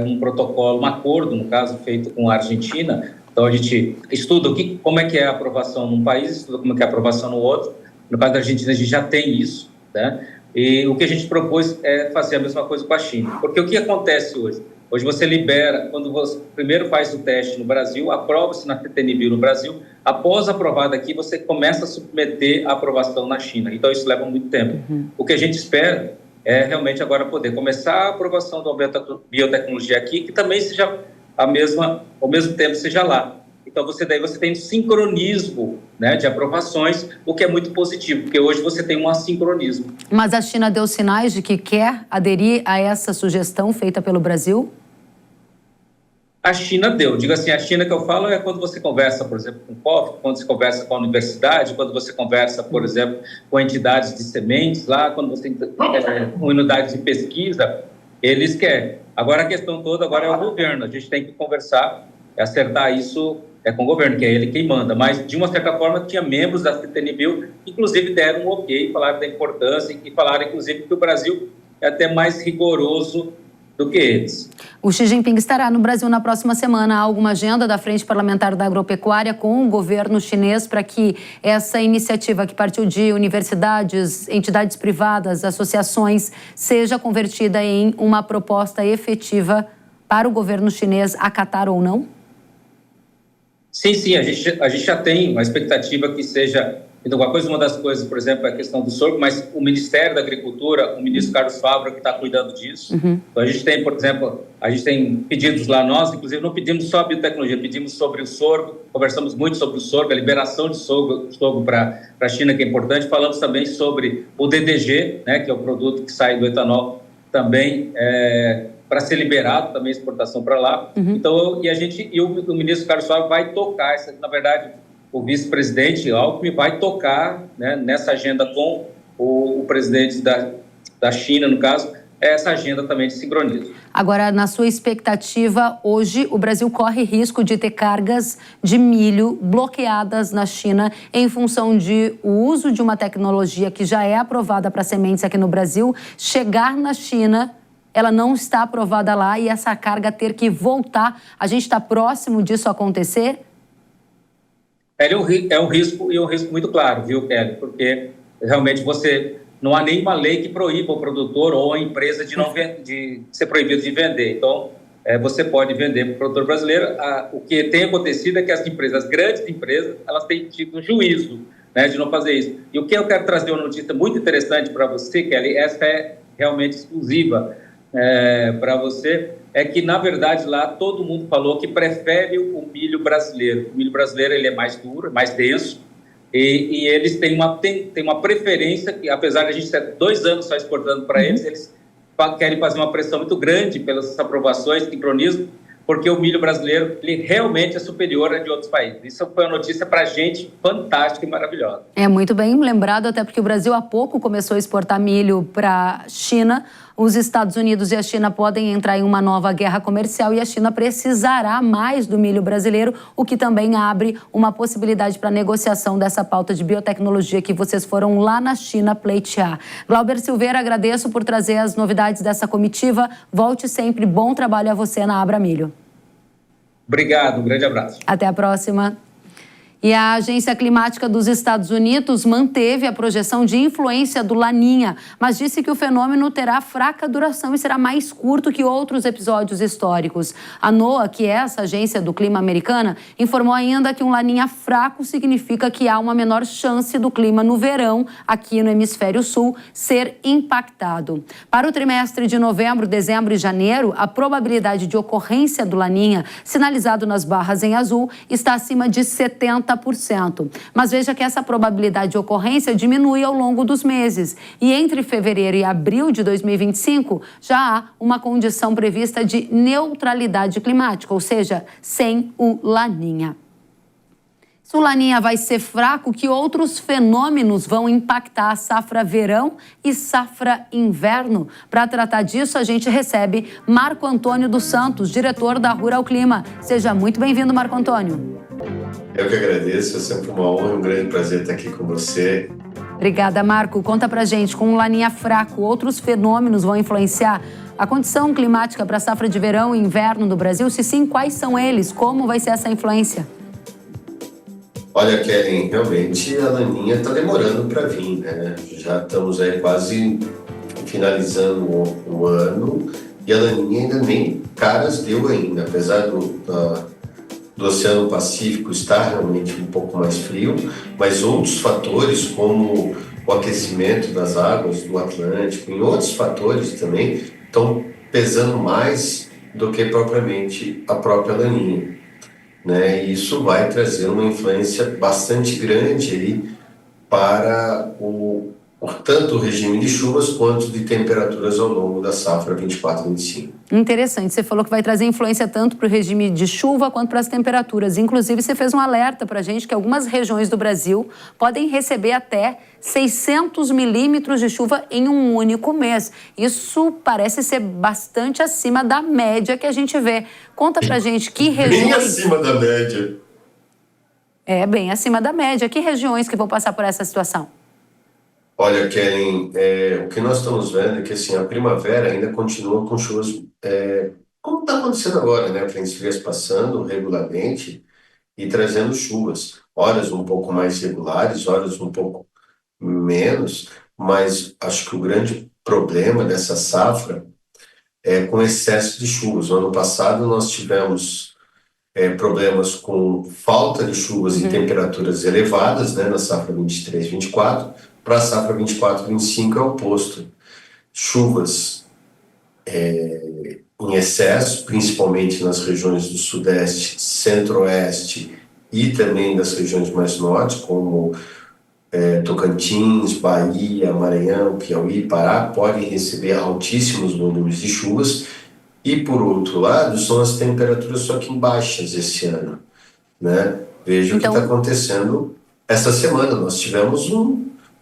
um protocolo, um acordo, no caso, feito com a Argentina. Então, a gente estuda como é que é a aprovação num país, estuda como é que é a aprovação no outro. No caso da Argentina, a gente já tem isso, né? E o que a gente propôs é fazer a mesma coisa com a China. Porque o que acontece hoje? Hoje você libera, quando você primeiro faz o teste no Brasil, aprova-se na TTNBio no Brasil, após aprovado aqui, você começa a submeter a aprovação na China. Então, isso leva muito tempo. O que a gente espera é realmente agora poder começar a aprovação da biotecnologia aqui, que também seja ao mesmo tempo seja lá. Então, você tem um sincronismo, né, de aprovações, o que é muito positivo, porque hoje você tem um assincronismo. Mas a China deu sinais de que quer aderir a essa sugestão feita pelo Brasil? A China deu. Digo assim, a China que eu falo é quando você conversa, por exemplo, com o COF, quando você conversa com a universidade, quando você conversa, por exemplo, com entidades de sementes lá, quando você com unidades de pesquisa, eles querem. Agora a questão toda agora é o governo. A gente tem que conversar, acertar isso com o governo, que é ele quem manda. Mas, de uma certa forma, tinha membros da CTNBio que, inclusive, deram um ok, falaram da importância e falaram, inclusive, que o Brasil é até mais rigoroso do que eles. O Xi Jinping estará no Brasil na próxima semana. Há alguma agenda da Frente Parlamentar da Agropecuária com o governo chinês para que essa iniciativa que partiu de universidades, entidades privadas, associações, seja convertida em uma proposta efetiva para o governo chinês acatar ou não? Sim, a gente já tem uma expectativa que seja alguma coisa. Uma das coisas, por exemplo, é a questão do sorgo, mas o Ministério da Agricultura, o ministro Carlos Fávaro, que está cuidando disso. Então, a gente tem, por exemplo, pedidos lá, nós, inclusive, não pedimos só a biotecnologia, pedimos sobre o sorgo, conversamos muito sobre o sorgo, a liberação de sorgo para a China, que é importante. Falamos também sobre o DDG, né, que é o produto que sai do etanol, também para ser liberado, também exportação para lá. Então, o ministro Carlos Fávaro vai tocar, na verdade, o vice-presidente Alckmin vai tocar, né, nessa agenda com o presidente da China, no caso, essa agenda também de sincronismo. Agora, na sua expectativa, hoje o Brasil corre risco de ter cargas de milho bloqueadas na China em função de o uso de uma tecnologia que já é aprovada para sementes aqui no Brasil, chegar na China, ela não está aprovada lá e essa carga ter que voltar. A gente está próximo disso acontecer? É um risco, e um risco muito claro, viu, Kelly? Porque realmente não há nenhuma lei que proíba o produtor ou a empresa de ser proibido de vender. Então, você pode vender para o produtor brasileiro. O que tem acontecido é que as grandes empresas, elas têm tido juízo, né, de não fazer isso. E o que eu quero trazer uma notícia muito interessante para você, Kelly, essa é realmente exclusiva para você, é que, na verdade, lá todo mundo falou que prefere o milho brasileiro. O milho brasileiro ele é mais duro, mais denso, e eles têm uma preferência, que apesar de a gente ter 2 anos só exportando para eles querem fazer uma pressão muito grande pelas aprovações, sincronismo, porque o milho brasileiro ele realmente é superior a de outros países. Isso foi uma notícia para a gente fantástica e maravilhosa. É muito bem lembrado, até porque o Brasil há pouco começou a exportar milho para a China. Os Estados Unidos e a China podem entrar em uma nova guerra comercial e a China precisará mais do milho brasileiro, o que também abre uma possibilidade para a negociação dessa pauta de biotecnologia que vocês foram lá na China pleitear. Glauber Silveira, agradeço por trazer as novidades dessa comitiva. Volte sempre. Bom trabalho a você na Abra Milho. Obrigado, um grande abraço. Até a próxima. E a Agência Climática dos Estados Unidos manteve a projeção de influência do Laninha, mas disse que o fenômeno terá fraca duração e será mais curto que outros episódios históricos. A NOAA, que é essa agência do clima americana, informou ainda que um Laninha fraco significa que há uma menor chance do clima no verão, aqui no hemisfério sul, ser impactado. Para o trimestre de novembro, dezembro e janeiro, a probabilidade de ocorrência do Laninha, sinalizado nas barras em azul, está acima de 70%. Mas veja que essa probabilidade de ocorrência diminui ao longo dos meses. E entre fevereiro e abril de 2025, já há uma condição prevista de neutralidade climática, ou seja, sem o Laninha. Se o Laninha vai ser fraco, que outros fenômenos vão impactar a safra verão e safra inverno? Para tratar disso, a gente recebe Marco Antônio dos Santos, diretor da Rural Clima. Seja muito bem-vindo, Marco Antônio. Eu que agradeço, é sempre uma honra e um grande prazer estar aqui com você. Obrigada, Marco. Conta pra gente, com um Laninha fraco, outros fenômenos vão influenciar a condição climática para a safra de verão e inverno do Brasil? Se sim, quais são eles? Como vai ser essa influência? Olha, Kellen, realmente a Laninha está demorando para vir, né? Já estamos aí quase finalizando o ano e a Laninha ainda nem caras deu ainda, apesar do Oceano Pacífico estar realmente um pouco mais frio, mas outros fatores como o aquecimento das águas do Atlântico e outros fatores também estão pesando mais do que propriamente a própria Laninha. né? E isso vai trazer uma influência bastante grande aí para tanto o regime de chuvas quanto de temperaturas ao longo da safra 24-25. Interessante, você falou que vai trazer influência tanto para o regime de chuva quanto para as temperaturas. Inclusive, você fez um alerta para a gente que algumas regiões do Brasil podem receber até 600 milímetros de chuva em um único mês. Isso parece ser bastante acima da média que a gente vê. Conta para a gente que regiões... Bem acima da média. É, bem acima da média. Que regiões que vão passar por essa situação? Olha, Kellen, o que nós estamos vendo é que assim, a primavera ainda continua com chuvas, como está acontecendo agora, né? Frentes frias passando regularmente e trazendo chuvas. Horas um pouco mais regulares, horas um pouco menos, mas acho que o grande problema dessa safra é com excesso de chuvas. No ano passado nós tivemos problemas com falta de chuvas e temperaturas elevadas, né, na safra 23-24. Para a safra 24-25 é o oposto. Chuvas em excesso, principalmente nas regiões do Sudeste, Centro-Oeste e também das regiões mais norte, como Tocantins, Bahia, Maranhão, Piauí, Pará, podem receber altíssimos volumes de chuvas. E, por outro lado, são as temperaturas só que baixas esse ano, né? Veja o que está acontecendo essa semana. Nós tivemos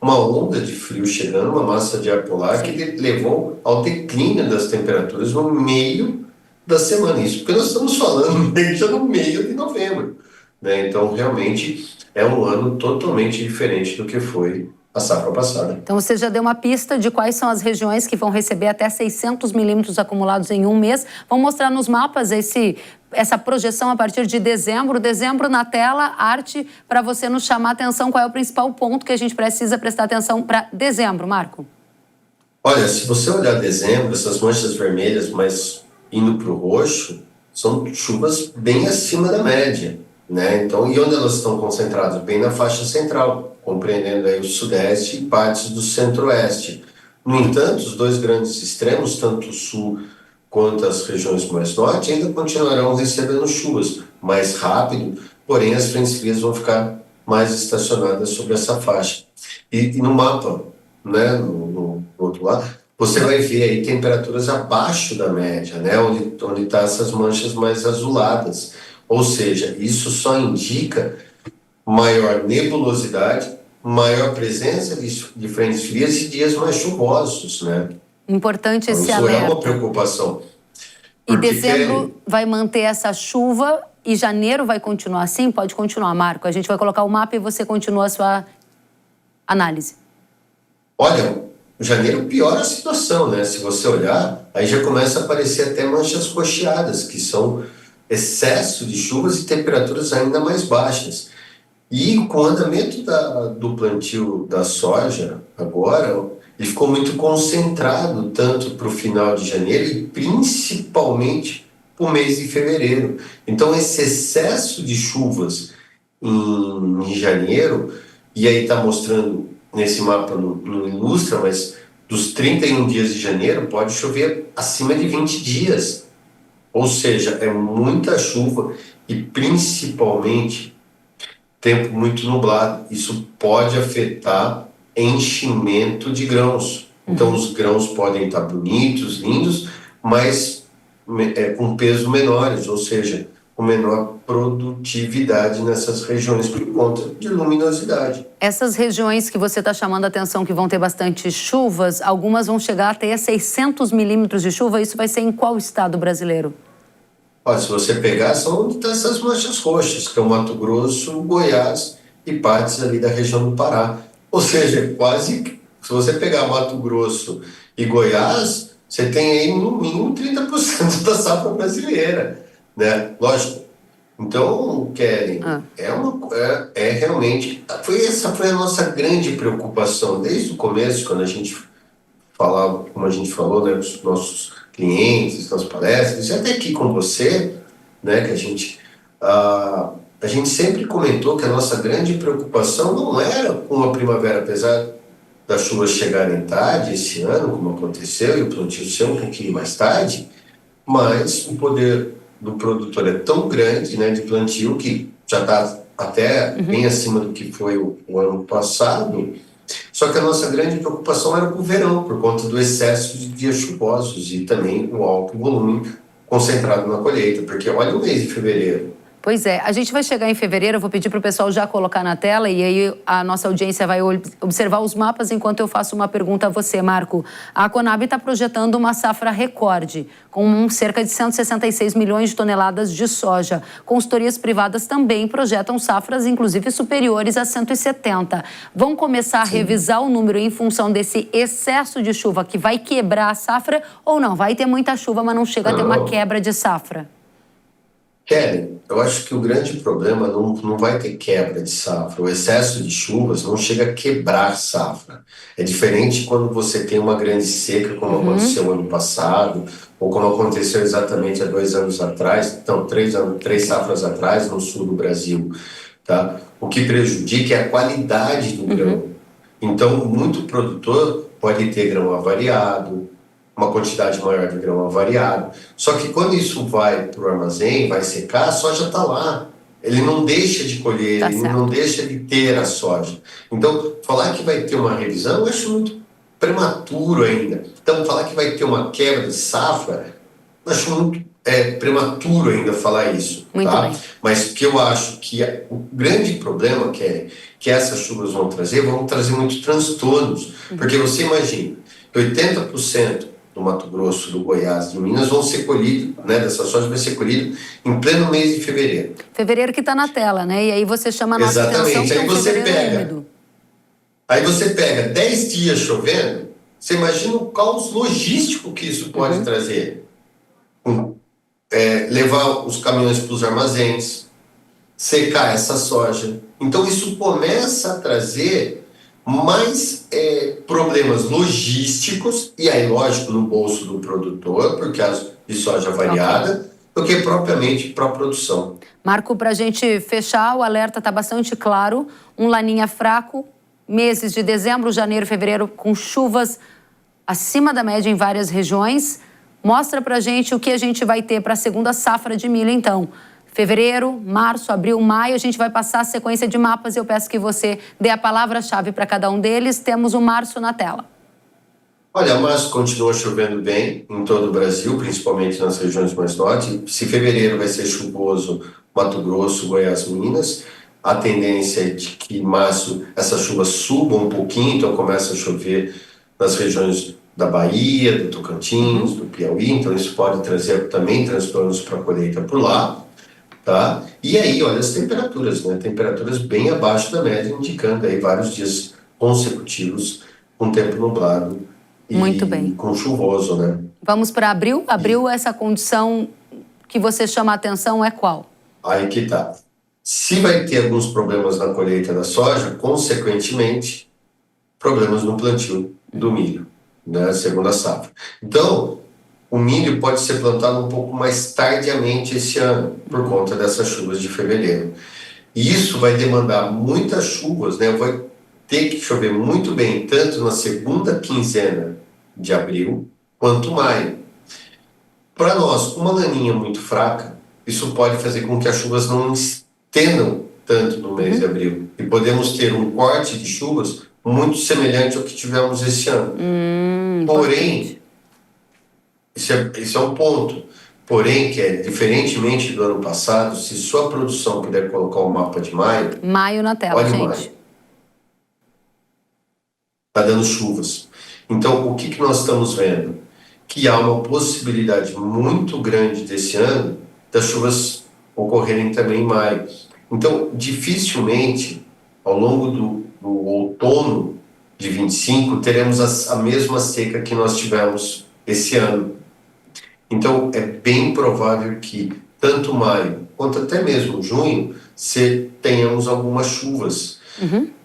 uma onda de frio chegando, uma massa de ar polar que levou ao declínio das temperaturas no meio da semana. Isso porque nós estamos falando já no meio de novembro, né? Então, realmente, é um ano totalmente diferente do que foi a safra passada. Então, você já deu uma pista de quais são as regiões que vão receber até 600 milímetros acumulados em um mês. Vamos mostrar nos mapas essa projeção a partir de dezembro. Dezembro na tela, arte, para você nos chamar a atenção. Qual é o principal ponto que a gente precisa prestar atenção para dezembro, Marco? Olha, se você olhar dezembro, essas manchas vermelhas, mas indo para o roxo, são chuvas bem acima da média, né? Então, e onde elas estão concentradas? Bem na faixa central, compreendendo aí o Sudeste e partes do Centro-Oeste. No entanto, os dois grandes extremos, tanto o Sul quanto as regiões mais norte, ainda continuarão recebendo chuvas mais rápido, porém as frentes frias vão ficar mais estacionadas sobre essa faixa. E no mapa, né, no outro lado, você vai ver aí temperaturas abaixo da média, né, onde estão essas manchas mais azuladas. Ou seja, isso só indica maior nebulosidade, maior presença de frentes frias e dias mais chuvosos, né? Importante esse então, alerta. Isso é uma preocupação. E dezembro vai manter essa chuva e janeiro vai continuar assim? Pode continuar, Marco. A gente vai colocar o mapa e você continua a sua análise. Olha, janeiro piora a situação, né? Se você olhar, aí já começa a aparecer até manchas roxeadas, que são excesso de chuvas e temperaturas ainda mais baixas. E com o andamento do plantio da soja agora, ele ficou muito concentrado tanto para o final de janeiro e principalmente para o mês de fevereiro. Então esse excesso de chuvas em janeiro, e aí está mostrando nesse mapa, não ilustra, mas dos 31 dias de janeiro pode chover acima de 20 dias. Ou seja, é muita chuva e principalmente tempo muito nublado. Isso pode afetar enchimento de grãos. Então, os grãos podem estar bonitos, lindos, mas com peso menores, ou seja, com menor produtividade nessas regiões por conta de luminosidade. Essas regiões que você está chamando a atenção que vão ter bastante chuvas, algumas vão chegar até 600 milímetros de chuva. Isso vai ser em qual estado brasileiro? Olha, se você pegar, são onde estão essas manchas roxas, que é o Mato Grosso, Goiás e partes ali da região do Pará. Ou seja, quase, se você pegar Mato Grosso e Goiás, você tem aí no mínimo 30% da safra brasileira, né? Lógico. Então, Kellen, realmente, essa foi a nossa grande preocupação desde o começo, quando a gente falava, como a gente falou, né, os nossos clientes, nas palestras, e até aqui com você, né, que a gente sempre comentou que a nossa grande preocupação não era com a primavera, apesar das chuvas chegarem tarde esse ano, como aconteceu, e o plantio ser um pouquinho mais tarde, mas o poder do produtor é tão grande, né, de plantio, que já está até bem acima do que foi o ano passado. Só que a nossa grande preocupação era com o verão, por conta do excesso de dias chuvosos e também o alto volume concentrado na colheita, porque olha o mês de fevereiro. Pois é, a gente vai chegar em fevereiro, eu vou pedir para o pessoal já colocar na tela e aí a nossa audiência vai observar os mapas enquanto eu faço uma pergunta a você, Marco. A Conab está projetando uma safra recorde, com cerca de 166 milhões de toneladas de soja. Consultorias privadas também projetam safras, inclusive, superiores a 170. Vão começar a revisar o número em função desse excesso de chuva que vai quebrar a safra ou não? Vai ter muita chuva, mas não chega a ter uma quebra de safra? Kelly, eu acho que o grande problema não vai ter quebra de safra. O excesso de chuvas não chega a quebrar safra. É diferente quando você tem uma grande seca, como aconteceu ano passado, ou como aconteceu exatamente há 2 anos atrás, então 3 safras atrás, no sul do Brasil. Tá? O que prejudica é a qualidade do grão. Então, muito produtor pode ter grão avariado, uma quantidade maior de grão avariado. Só que quando isso vai para o armazém, vai secar, a soja está lá. Ele não deixa de colher, ele não deixa de ter a soja. Então, falar que vai ter uma revisão, eu acho muito prematuro ainda. Então, falar que vai ter uma quebra de safra, eu acho muito prematuro ainda falar isso. Muito tá? bem. Mas que eu acho que o grande problema que essas chuvas vão trazer muitos transtornos. Porque você imagina, 80% do Mato Grosso, do Goiás, de Minas vão ser colhidos, né, dessa soja vai ser colhido em pleno mês de fevereiro. Fevereiro que está na tela, né? E aí você chama a nossa atenção que é um fevereiro úmido. Aí você pega 10 dias chovendo, você imagina o caos logístico que isso pode trazer. Levar os caminhões para os armazéns, secar essa soja. Então isso começa a trazer mais problemas logísticos, e aí, lógico, no bolso do produtor, por causa de soja variada, do que propriamente para a produção. Marco, para a gente fechar, o alerta está bastante claro, um laninha fraco, meses de dezembro, janeiro, fevereiro, com chuvas acima da média em várias regiões. Mostra para a gente o que a gente vai ter para a segunda safra de milho, então. Fevereiro, março, abril, maio, a gente vai passar a sequência de mapas e eu peço que você dê a palavra-chave para cada um deles. Temos o março na tela. Olha, março continua chovendo bem em todo o Brasil, principalmente nas regiões mais norte. Se fevereiro vai ser chuvoso, Mato Grosso, Goiás, Minas, a tendência é de que em março essas chuvas subam um pouquinho, então começa a chover nas regiões da Bahia, do Tocantins, do Piauí, então isso pode trazer também transtornos para a colheita por lá. Tá? E aí, olha as temperaturas, né? Temperaturas bem abaixo da média, indicando aí vários dias consecutivos com tempo nublado e com chuvoso, né? Vamos para abril. Abril, essa condição que você chama a atenção é qual? Aí que tá. Se vai ter alguns problemas na colheita da soja, consequentemente, problemas no plantio do milho, né? Segunda safra. Então, o milho pode ser plantado um pouco mais tardiamente esse ano, por conta dessas chuvas de fevereiro. E isso vai demandar muitas chuvas, né? Vai ter que chover muito bem, tanto na segunda quinzena de abril, quanto maio. Para nós, uma laninha muito fraca, isso pode fazer com que as chuvas não estendam tanto no mês de abril. E podemos ter um corte de chuvas muito semelhante ao que tivemos esse ano. Porém, isso é um ponto. Porém, que é diferentemente do ano passado, se sua produção puder colocar o mapa de maio... Maio na tela, olha, gente. Maio. Está dando chuvas. Então, o que nós estamos vendo? Que há uma possibilidade muito grande desse ano das chuvas ocorrerem também em maio. Então, dificilmente, ao longo do outono de 25, teremos a mesma seca que nós tivemos esse ano. Então, é bem provável que tanto maio quanto até mesmo junho tenhamos algumas chuvas.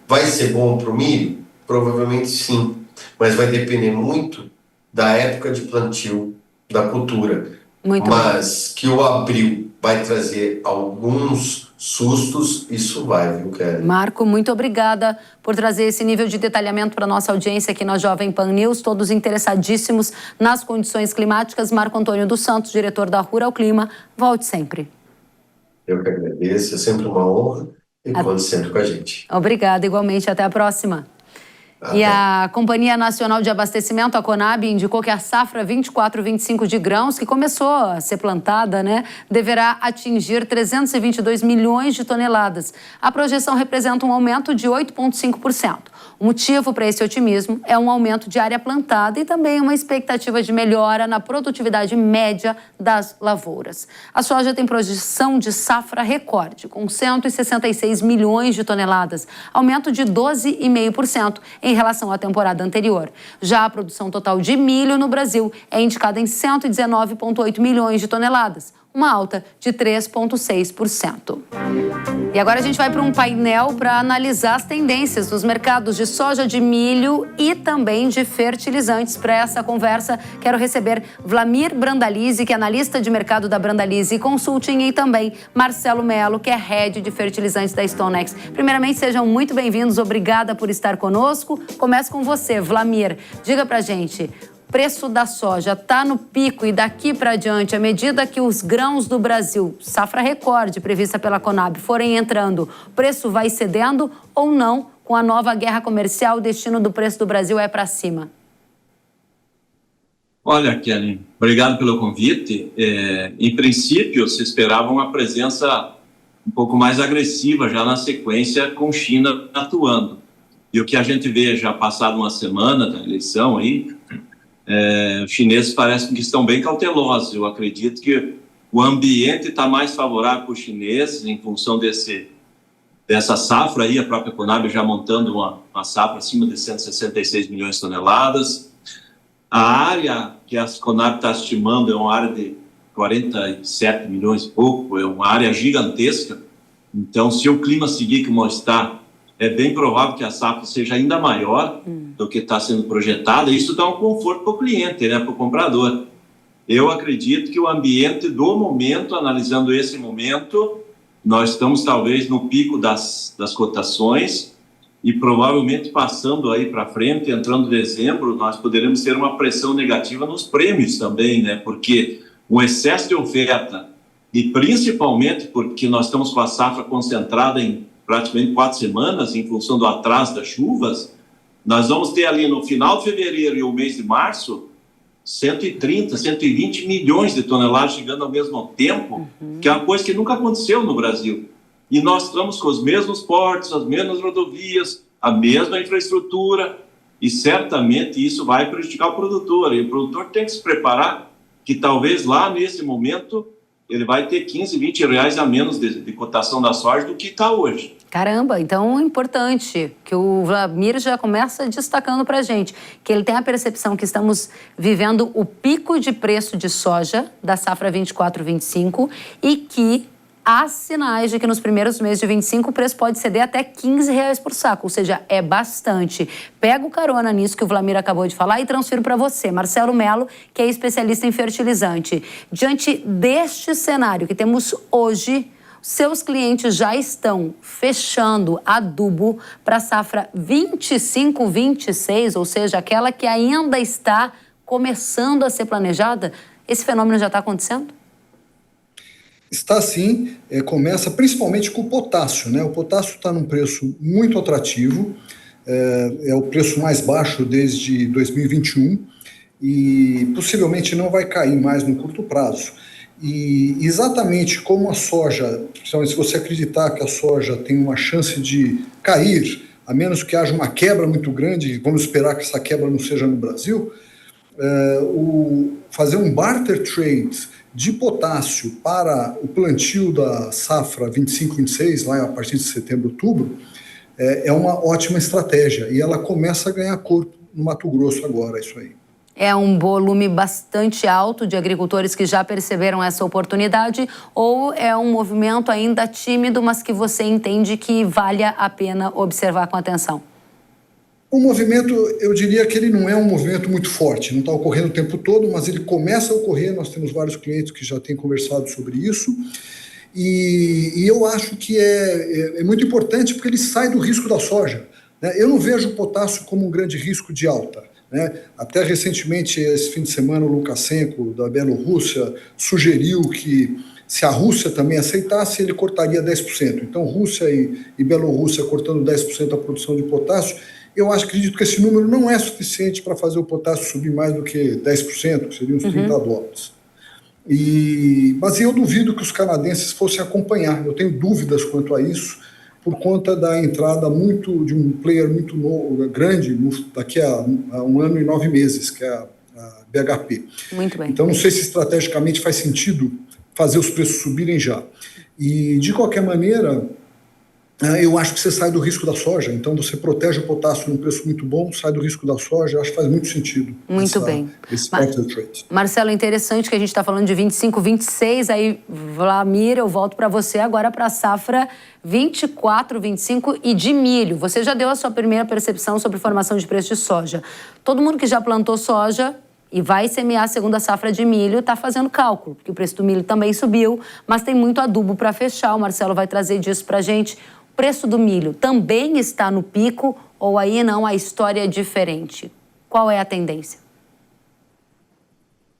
Vai ser bom para o milho? Provavelmente sim, mas vai depender muito da época de plantio da cultura. Mas que o abril vai trazer alguns sustos, isso vai, viu, Kelly? Marco, muito obrigada por trazer esse nível de detalhamento para a nossa audiência aqui na Jovem Pan News, todos interessadíssimos nas condições climáticas. Marco Antônio dos Santos, diretor da Rural Clima, volte sempre. Eu que agradeço, é sempre uma honra e conte sempre com a gente. Obrigada, igualmente, até a próxima. E a Companhia Nacional de Abastecimento, a Conab, indicou que a safra 24-25 de grãos, que começou a ser plantada, deverá atingir 322 milhões de toneladas. A projeção representa um aumento de 8,5%. O motivo para esse otimismo é um aumento de área plantada e também uma expectativa de melhora na produtividade média das lavouras. A soja tem projeção de safra recorde, com 166 milhões de toneladas, aumento de 12,5% em relação à temporada anterior. Já a produção total de milho no Brasil é indicada em 119,8 milhões de toneladas, uma alta de 3,6%. E agora a gente vai para um painel para analisar as tendências nos mercados de soja, de milho e também de fertilizantes. Para essa conversa, quero receber Vlamir Brandalize, que é analista de mercado da Brandalize Consulting, e também Marcelo Melo, que é head de fertilizantes da StoneX. Primeiramente, sejam muito bem-vindos. Obrigada por estar conosco. Começo com você, Vlamir. Diga pra gente, o preço da soja está no pico e daqui para diante, à medida que os grãos do Brasil, safra recorde prevista pela Conab, forem entrando, o preço vai cedendo ou não? Com a nova guerra comercial, o destino do preço do Brasil é para cima? Olha, Kelly, obrigado pelo convite. Em princípio, se esperava uma presença um pouco mais agressiva já na sequência, com China atuando. E o que a gente vê já passado uma semana da eleição aí, os chineses parecem que estão bem cautelosos. Eu acredito que o ambiente está mais favorável para os chineses em função dessa safra aí, a própria Conab já montando uma safra acima de 166 milhões de toneladas. A área que a Conab está estimando é uma área de 47 milhões e pouco, é uma área gigantesca. Então, se o clima seguir como está, é bem provável que a safra seja ainda maior do que está sendo projetada. Isso dá um conforto para o cliente, para o comprador. Eu acredito que o ambiente do momento, analisando esse momento, nós estamos talvez no pico das cotações e provavelmente passando aí para frente, entrando em dezembro, nós poderemos ter uma pressão negativa nos prêmios também, porque um excesso de oferta e principalmente porque nós estamos com a safra concentrada em praticamente 4 semanas, em função do atraso das chuvas, nós vamos ter ali no final de fevereiro e o mês de março 130, 120 milhões de toneladas chegando ao mesmo tempo, que é uma coisa que nunca aconteceu no Brasil. E nós estamos com os mesmos portos, as mesmas rodovias, a mesma infraestrutura, e certamente isso vai prejudicar o produtor. E o produtor tem que se preparar que talvez lá nesse momento ele vai ter 15, 20 reais a menos de cotação da soja do que está hoje. Caramba, então é importante que o Vlamir já começa destacando para a gente que ele tem a percepção que estamos vivendo o pico de preço de soja da safra 24-25 e que há sinais de que nos primeiros meses de 25 o preço pode ceder até 15 reais por saco, ou seja, é bastante. Pega o carona nisso que o Vlamir acabou de falar e transfiro para você, Marcelo Melo, que é especialista em fertilizante. Diante deste cenário que temos hoje, seus clientes já estão fechando adubo para a safra 25-26, ou seja, aquela que ainda está começando a ser planejada? Esse fenômeno já está acontecendo? Está sim, começa principalmente com o potássio, O potássio está num preço muito atrativo, é o preço mais baixo desde 2021 e possivelmente não vai cair mais no curto prazo. E exatamente como a soja, se você acreditar que a soja tem uma chance de cair, a menos que haja uma quebra muito grande, vamos esperar que essa quebra não seja no Brasil, fazer um barter trade de potássio para o plantio da safra 25-26, lá a partir de setembro, outubro, é uma ótima estratégia. E ela começa a ganhar corpo no Mato Grosso agora, isso aí. É um volume bastante alto de agricultores que já perceberam essa oportunidade ou é um movimento ainda tímido, mas que você entende que vale a pena observar com atenção? O movimento, eu diria que ele não é um movimento muito forte, não está ocorrendo o tempo todo, mas ele começa a ocorrer, nós temos vários clientes que já têm conversado sobre isso, E eu acho que é muito importante porque ele sai do risco da soja, né? Eu não vejo o potássio como um grande risco de alta, né? Até recentemente, esse fim de semana, o Lukashenko, da Bielorrússia, sugeriu que se a Rússia também aceitasse, ele cortaria 10%. Então, Rússia e Bielorrússia cortando 10% da produção de potássio, eu acredito que esse número não é suficiente para fazer o potássio subir mais do que 10%, que seriam uns $30. Mas eu duvido que os canadenses fossem acompanhar. Eu tenho dúvidas quanto a isso, por conta da entrada de um player muito grande daqui a 1 ano e 9 meses, que é a BHP. Muito bem. Então, não sei se estrategicamente faz sentido fazer os preços subirem já. E, de qualquer maneira, eu acho que você sai do risco da soja. Então, você protege o potássio num preço muito bom, sai do risco da soja. Acho que faz muito sentido. Muito bem. Esse trade. Marcelo, interessante que a gente está falando de 25, 26. Aí, Wlamir, eu volto para você agora para a safra 24, 25 e de milho. Você já deu a sua primeira percepção sobre formação de preço de soja. Todo mundo que já plantou soja e vai semear a segunda safra de milho está fazendo cálculo, porque o preço do milho também subiu, mas tem muito adubo para fechar. O Marcelo vai trazer disso para a gente. O preço do milho também está no pico ou aí não, a história é diferente? Qual é a tendência?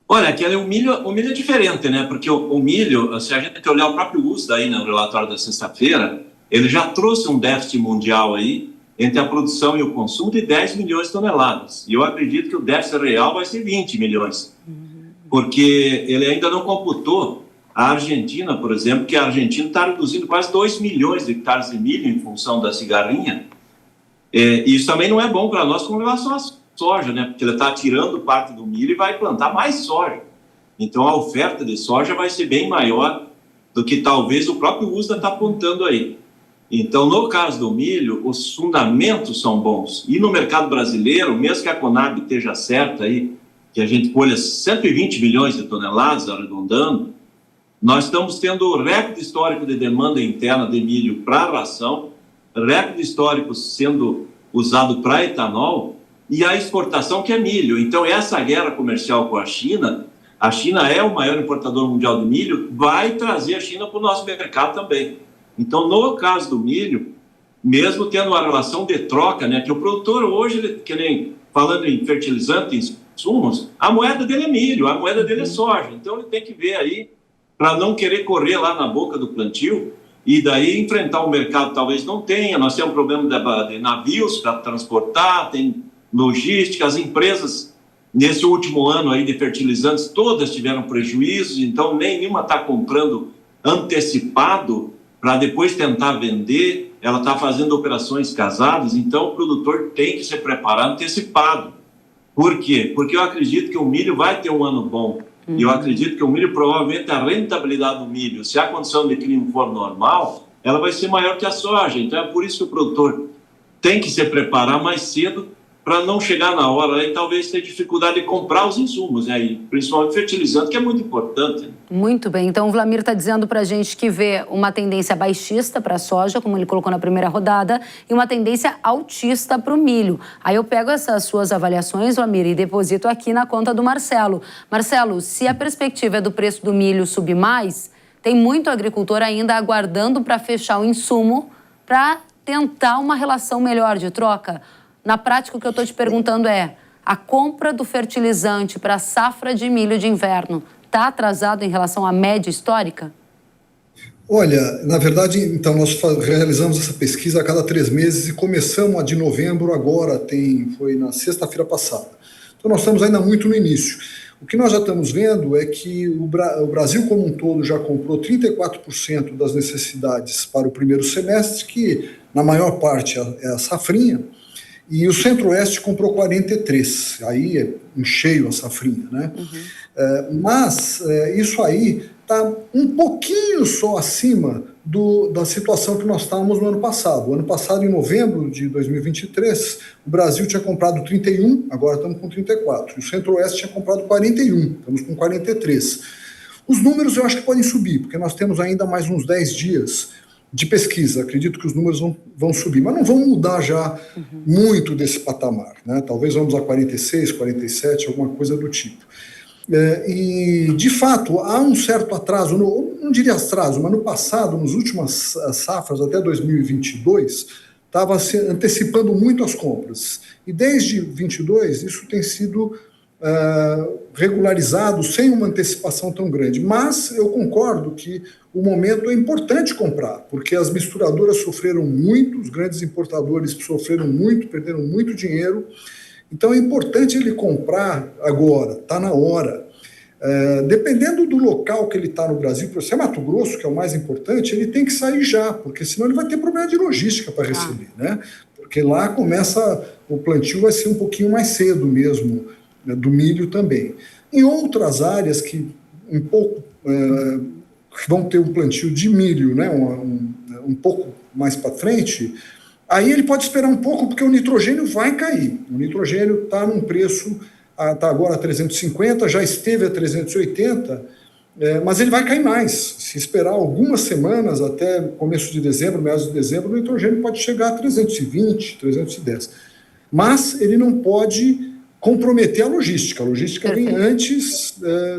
Olha, Kelly, o milho é diferente, né? Porque o milho, se a gente olhar o próprio USDA aí no relatório da sexta-feira, ele já trouxe um déficit mundial aí entre a produção e o consumo de 10 milhões de toneladas. E eu acredito que o déficit real vai ser 20 milhões. Porque ele ainda não computou a Argentina, por exemplo, que a Argentina está reduzindo quase 2 milhões de hectares de milho em função da cigarrinha. E isso também não é bom para nós com relação à soja, né? Porque ele está tirando parte do milho e vai plantar mais soja. Então, a oferta de soja vai ser bem maior do que talvez o próprio USDA está apontando aí. Então, no caso do milho, os fundamentos são bons. E no mercado brasileiro, mesmo que a Conab esteja certa aí, que a gente colha 120 milhões de toneladas, arredondando, nós estamos tendo recorde histórico de demanda interna de milho para ração, recorde histórico sendo usado para etanol, e a exportação que é milho. Então, essa guerra comercial com a China é o maior importador mundial de milho, vai trazer a China para o nosso mercado também. Então, no caso do milho, mesmo tendo uma relação de troca, né, que o produtor hoje, que nem falando em fertilizante, em insumos, a moeda dele é milho, a moeda dele é soja. Então, ele tem que ver aí, para não querer correr lá na boca do plantio, e daí enfrentar o mercado talvez não tenha. Nós temos um problema de navios para transportar, tem logística, as empresas nesse último ano aí de fertilizantes todas tiveram prejuízos, então nenhuma está comprando antecipado para depois tentar vender, ela está fazendo operações casadas, então o produtor tem que se preparar antecipado. Por quê? Porque eu acredito que o milho vai ter um ano bom. E eu acredito que o milho, provavelmente, a rentabilidade do milho, se a condição de clima for normal, ela vai ser maior que a soja. Então, é por isso que o produtor tem que se preparar mais cedo para não chegar na hora e talvez ter dificuldade de comprar os insumos, né? E principalmente fertilizante, que é muito importante. Muito bem. Então, o Wlamir está dizendo para a gente que vê uma tendência baixista para a soja, como ele colocou na primeira rodada, e uma tendência altista para o milho. Aí eu pego essas suas avaliações, Wlamir, e deposito aqui na conta do Marcelo. Marcelo, se a perspectiva é do preço do milho subir mais, tem muito agricultor ainda aguardando para fechar o insumo para tentar uma relação melhor de troca. Na prática, o que eu estou te perguntando é, a compra do fertilizante para a safra de milho de inverno está atrasado em relação à média histórica? Olha, na verdade, então, nós realizamos essa pesquisa a cada 3 meses e começamos a de novembro agora, foi na sexta-feira passada. Então, nós estamos ainda muito no início. O que nós já estamos vendo é que o Brasil como um todo já comprou 34% das necessidades para o primeiro semestre, que na maior parte é a safrinha, e o Centro-Oeste comprou 43%, aí é em cheio a safrinha, né? Mas isso aí está um pouquinho só acima da situação que nós estávamos no ano passado. O ano passado, em novembro de 2023, o Brasil tinha comprado 31%, agora estamos com 34%. O Centro-Oeste tinha comprado 41%, estamos com 43%. Os números eu acho que podem subir, porque nós temos ainda mais uns 10 dias de pesquisa. Acredito que os números vão subir, mas não vão mudar já muito desse patamar, né? Talvez vamos a 46, 47, alguma coisa do tipo. E, de fato, há um certo atraso, não diria atraso, mas no passado, nas últimas safras, até 2022, estava se antecipando muito as compras. E desde 2022, isso tem sido regularizado sem uma antecipação tão grande. Mas eu concordo que o momento é importante comprar, porque as misturadoras sofreram muito, os grandes importadores sofreram muito, perderam muito dinheiro. Então é importante ele comprar agora, está na hora. Dependendo do local que ele está no Brasil, se é Mato Grosso, que é o mais importante, ele tem que sair já, porque senão ele vai ter problema de logística para receber, né? Porque lá o plantio vai ser um pouquinho mais cedo mesmo, né, do milho também. Em outras áreas que vão ter um plantio de milho, né, um pouco mais para frente, aí ele pode esperar um pouco, porque o nitrogênio vai cair. O nitrogênio está num preço, está agora a 350, já esteve a 380, mas ele vai cair mais. Se esperar algumas semanas, até começo de dezembro, meados de dezembro, o nitrogênio pode chegar a 320, 310. Mas ele não pode comprometer a logística. A logística vem antes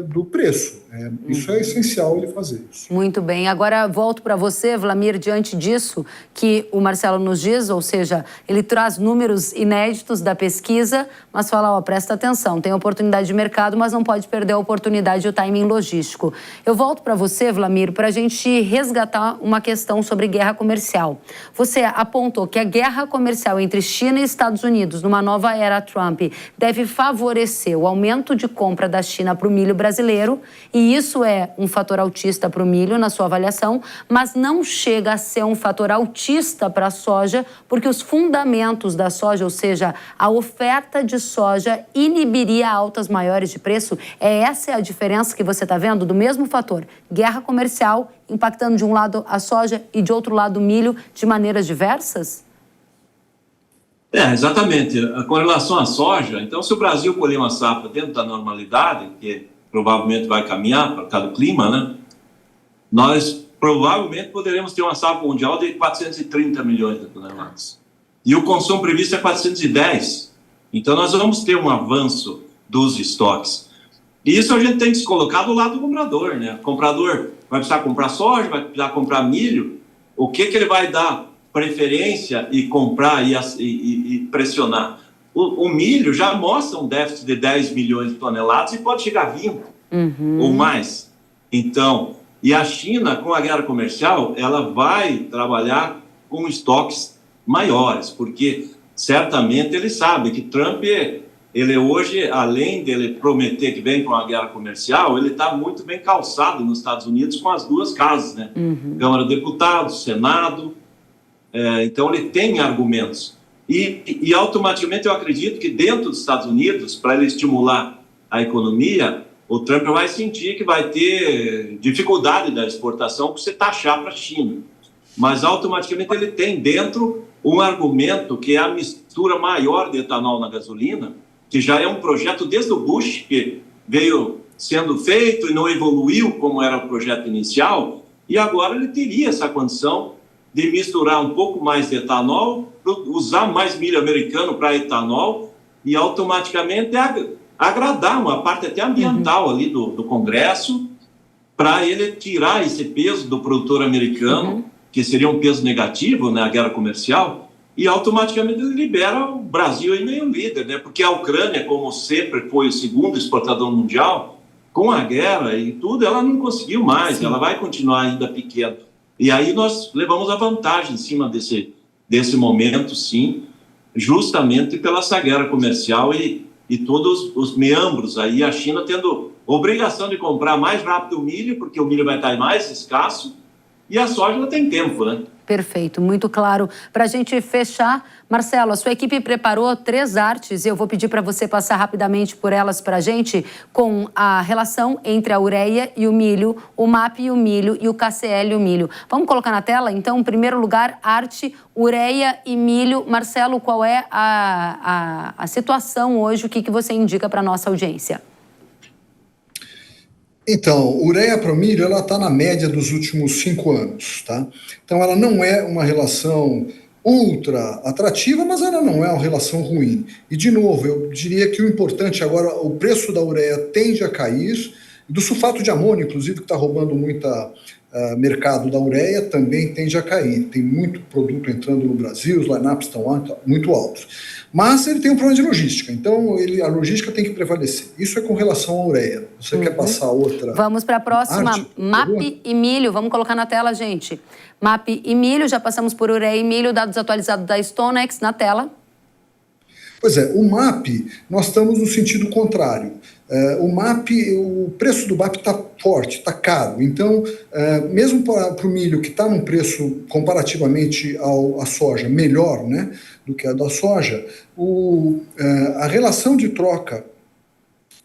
do preço. Isso é essencial ele fazer isso. Muito bem. Agora volto para você, Wlamir, diante disso que o Marcelo nos diz, ou seja, ele traz números inéditos da pesquisa, mas fala, presta atenção, tem oportunidade de mercado, mas não pode perder a oportunidade e o timing logístico. Eu volto para você, Wlamir, para a gente resgatar uma questão sobre guerra comercial. Você apontou que a guerra comercial entre China e Estados Unidos, numa nova era Trump, deve favorecer o aumento de compra da China para o milho brasileiro, e isso é um fator altista para o milho, na sua avaliação, mas não chega a ser um fator altista para a soja, porque os fundamentos da soja, ou seja, a oferta de soja, inibiria altas maiores de preço. Essa é a diferença que você está vendo do mesmo fator, guerra comercial, impactando de um lado a soja e de outro lado o milho, de maneiras diversas? Exatamente. Com relação à soja, então, se o Brasil colher uma safra dentro da normalidade, que provavelmente vai caminhar por causa do clima, né? Nós provavelmente poderemos ter uma safra mundial de 430 milhões de toneladas. E o consumo previsto é 410. Então, nós vamos ter um avanço dos estoques. E isso a gente tem que se colocar do lado do comprador, né? O comprador vai precisar comprar soja, vai precisar comprar milho. O que ele vai dar preferência e comprar e pressionar? O milho já mostra um déficit de 10 milhões de toneladas e pode chegar a 20 ou mais. Então, e a China, com a guerra comercial, ela vai trabalhar com estoques maiores, porque certamente ele sabe que Trump, ele hoje, além dele prometer que vem com a guerra comercial, ele está muito bem calçado nos Estados Unidos com as duas casas, né? Câmara dos Deputados, Senado. Então, ele tem argumentos. E automaticamente eu acredito que dentro dos Estados Unidos, para ele estimular a economia, o Trump vai sentir que vai ter dificuldade da exportação por você taxar para a China. Mas automaticamente ele tem dentro um argumento que é a mistura maior de etanol na gasolina, que já é um projeto desde o Bush, que veio sendo feito e não evoluiu como era o projeto inicial, e agora ele teria essa condição de misturar um pouco mais de etanol, usar mais milho americano para etanol e automaticamente agradar uma parte até ambiental ali do Congresso, para ele tirar esse peso do produtor americano, que seria um peso negativo na guerra comercial, e automaticamente ele libera o Brasil aí meio líder, né? Porque a Ucrânia, como sempre foi o segundo exportador mundial, com a guerra e tudo, ela não conseguiu mais, ela vai continuar ainda pequena. E aí nós levamos a vantagem em cima desse momento, sim, justamente pela essa guerra comercial e todos os membros aí, a China tendo obrigação de comprar mais rápido o milho, porque o milho vai estar mais escasso, e a soja ela tem tempo, né? Perfeito, muito claro. Para a gente fechar, Marcelo, a sua equipe preparou 3 artes e eu vou pedir para você passar rapidamente por elas para a gente, com a relação entre a ureia e o milho, o MAP e o milho e o KCl e o milho. Vamos colocar na tela, então, em primeiro lugar, arte, ureia e milho. Marcelo, qual é a situação hoje? O que você indica para a nossa audiência? Então, ureia para o milho, ela está na média dos últimos 5 anos, tá? Então, ela não é uma relação ultra atrativa, mas ela não é uma relação ruim. E, de novo, eu diria que o importante agora, o preço da ureia tende a cair, do sulfato de amônio, inclusive, que está roubando muita mercado da ureia, também tende a cair. Tem muito produto entrando no Brasil, os line-ups estão muito altos. Mas ele tem um problema de logística, então a logística tem que prevalecer. Isso é com relação à ureia. Você quer passar outra? Vamos para a próxima, MAP e milho. Vamos colocar na tela, gente. MAP e milho, já passamos por ureia e milho, dados atualizados da StoneX na tela. Pois é, o MAP, nós estamos no sentido contrário. O preço do MAP está forte, está caro. Então, mesmo para o milho, que está num preço comparativamente à soja melhor, né, do que a da soja, a relação de troca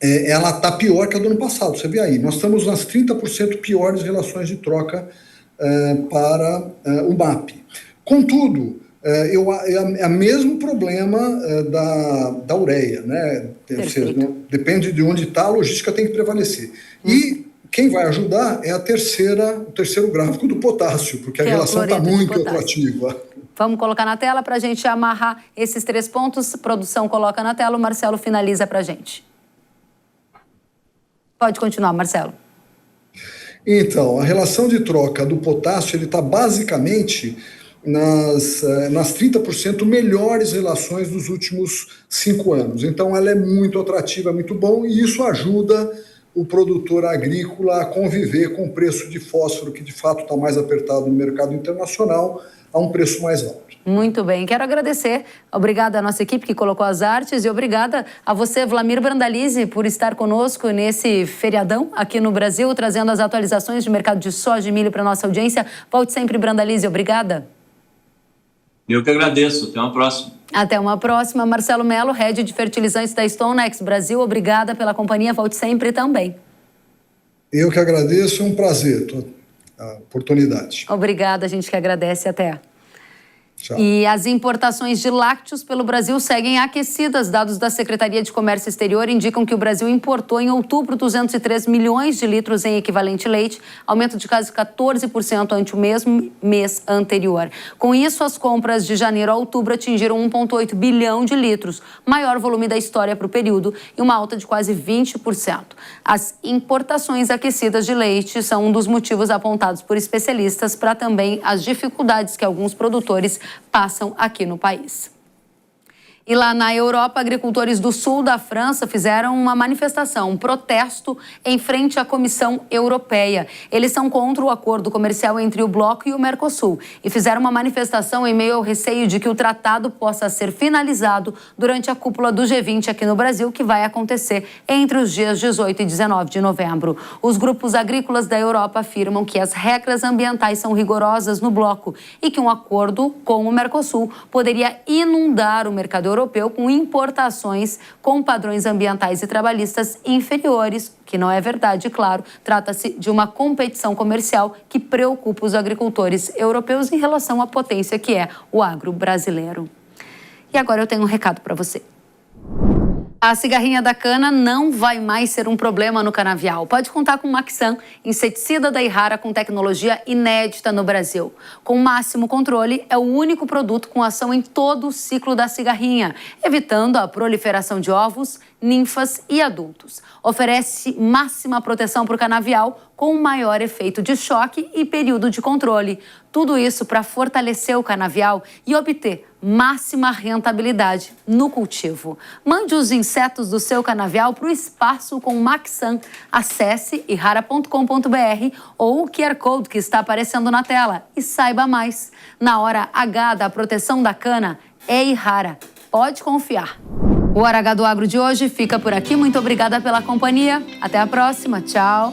ela está pior que a do ano passado. Você vê aí, nós estamos nas 30% piores relações de troca para o MAP. Contudo, é o mesmo problema da ureia, né? Ou seja, depende de onde está, a logística tem que prevalecer. E quem vai ajudar é o terceiro gráfico do potássio, porque a relação está muito atrativa. Vamos colocar na tela para a gente amarrar esses 3 pontos. A produção coloca na tela, o Marcelo finaliza para a gente. Pode continuar, Marcelo. Então, a relação de troca do potássio, ele está basicamente nas 30% melhores relações dos últimos 5 anos. Então, ela é muito atrativa, muito bom, e isso ajuda o produtor agrícola a conviver com o preço de fósforo, que de fato está mais apertado no mercado internacional, a um preço mais alto. Muito bem, quero agradecer. Obrigada à nossa equipe que colocou as artes e obrigada a você, Wlamir Brandalize, por estar conosco nesse feriadão aqui no Brasil, trazendo as atualizações de mercado de soja e milho para a nossa audiência. Volte sempre, Brandalize. Obrigada. Eu que agradeço. Até uma próxima. Até uma próxima. Marcelo Melo, head de fertilizantes da StoneX Brasil. Obrigada pela companhia. Volte sempre também. Eu que agradeço. É um prazer a oportunidade. Obrigada. A gente que agradece. Até. Tchau. E as importações de lácteos pelo Brasil seguem aquecidas. Dados da Secretaria de Comércio Exterior indicam que o Brasil importou em outubro 203 milhões de litros em equivalente leite, aumento de quase 14% ante o mesmo mês anterior. Com isso, as compras de janeiro a outubro atingiram 1,8 bilhão de litros, maior volume da história para o período e uma alta de quase 20%. As importações aquecidas de leite são um dos motivos apontados por especialistas para também as dificuldades que alguns produtores passam aqui no país. E lá na Europa, agricultores do sul da França fizeram uma manifestação, um protesto em frente à Comissão Europeia. Eles são contra o acordo comercial entre o Bloco e o Mercosul e fizeram uma manifestação em meio ao receio de que o tratado possa ser finalizado durante a cúpula do G20 aqui no Brasil, que vai acontecer entre os dias 18 e 19 de novembro. Os grupos agrícolas da Europa afirmam que as regras ambientais são rigorosas no Bloco e que um acordo com o Mercosul poderia inundar o mercado europeu com importações com padrões ambientais e trabalhistas inferiores, que não é verdade, claro. Trata-se de uma competição comercial que preocupa os agricultores europeus em relação à potência que é o agro brasileiro. E agora eu tenho um recado para você. A cigarrinha da cana não vai mais ser um problema no canavial. Pode contar com o Maxan, inseticida da Irrara com tecnologia inédita no Brasil. Com máximo controle, é o único produto com ação em todo o ciclo da cigarrinha, evitando a proliferação de ovos, ninfas e adultos. Oferece máxima proteção para o canavial, com maior efeito de choque e período de controle. Tudo isso para fortalecer o canavial e obter máxima rentabilidade no cultivo. Mande os insetos do seu canavial para o espaço com o Maxan. Acesse irrara.com.br ou o QR Code que está aparecendo na tela e saiba mais. Na hora H da proteção da cana é Irrara. Pode confiar. O Hora H do Agro de hoje fica por aqui. Muito obrigada pela companhia. Até a próxima. Tchau.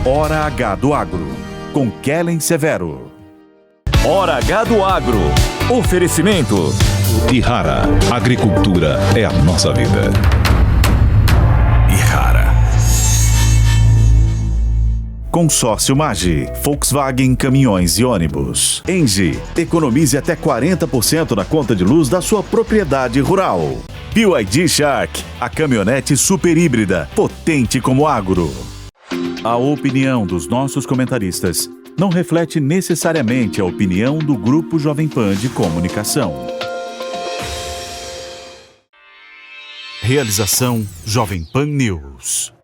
Hora H do Agro, com Kellen Severo. Hora H do Agro. Oferecimento. Irrara. Agricultura é a nossa vida. Consórcio Magi, Volkswagen Caminhões e Ônibus. Engie, economize até 40% na conta de luz da sua propriedade rural. BYD Shark, a caminhonete super híbrida, potente como agro. A opinião dos nossos comentaristas não reflete necessariamente a opinião do Grupo Jovem Pan de Comunicação. Realização Jovem Pan News.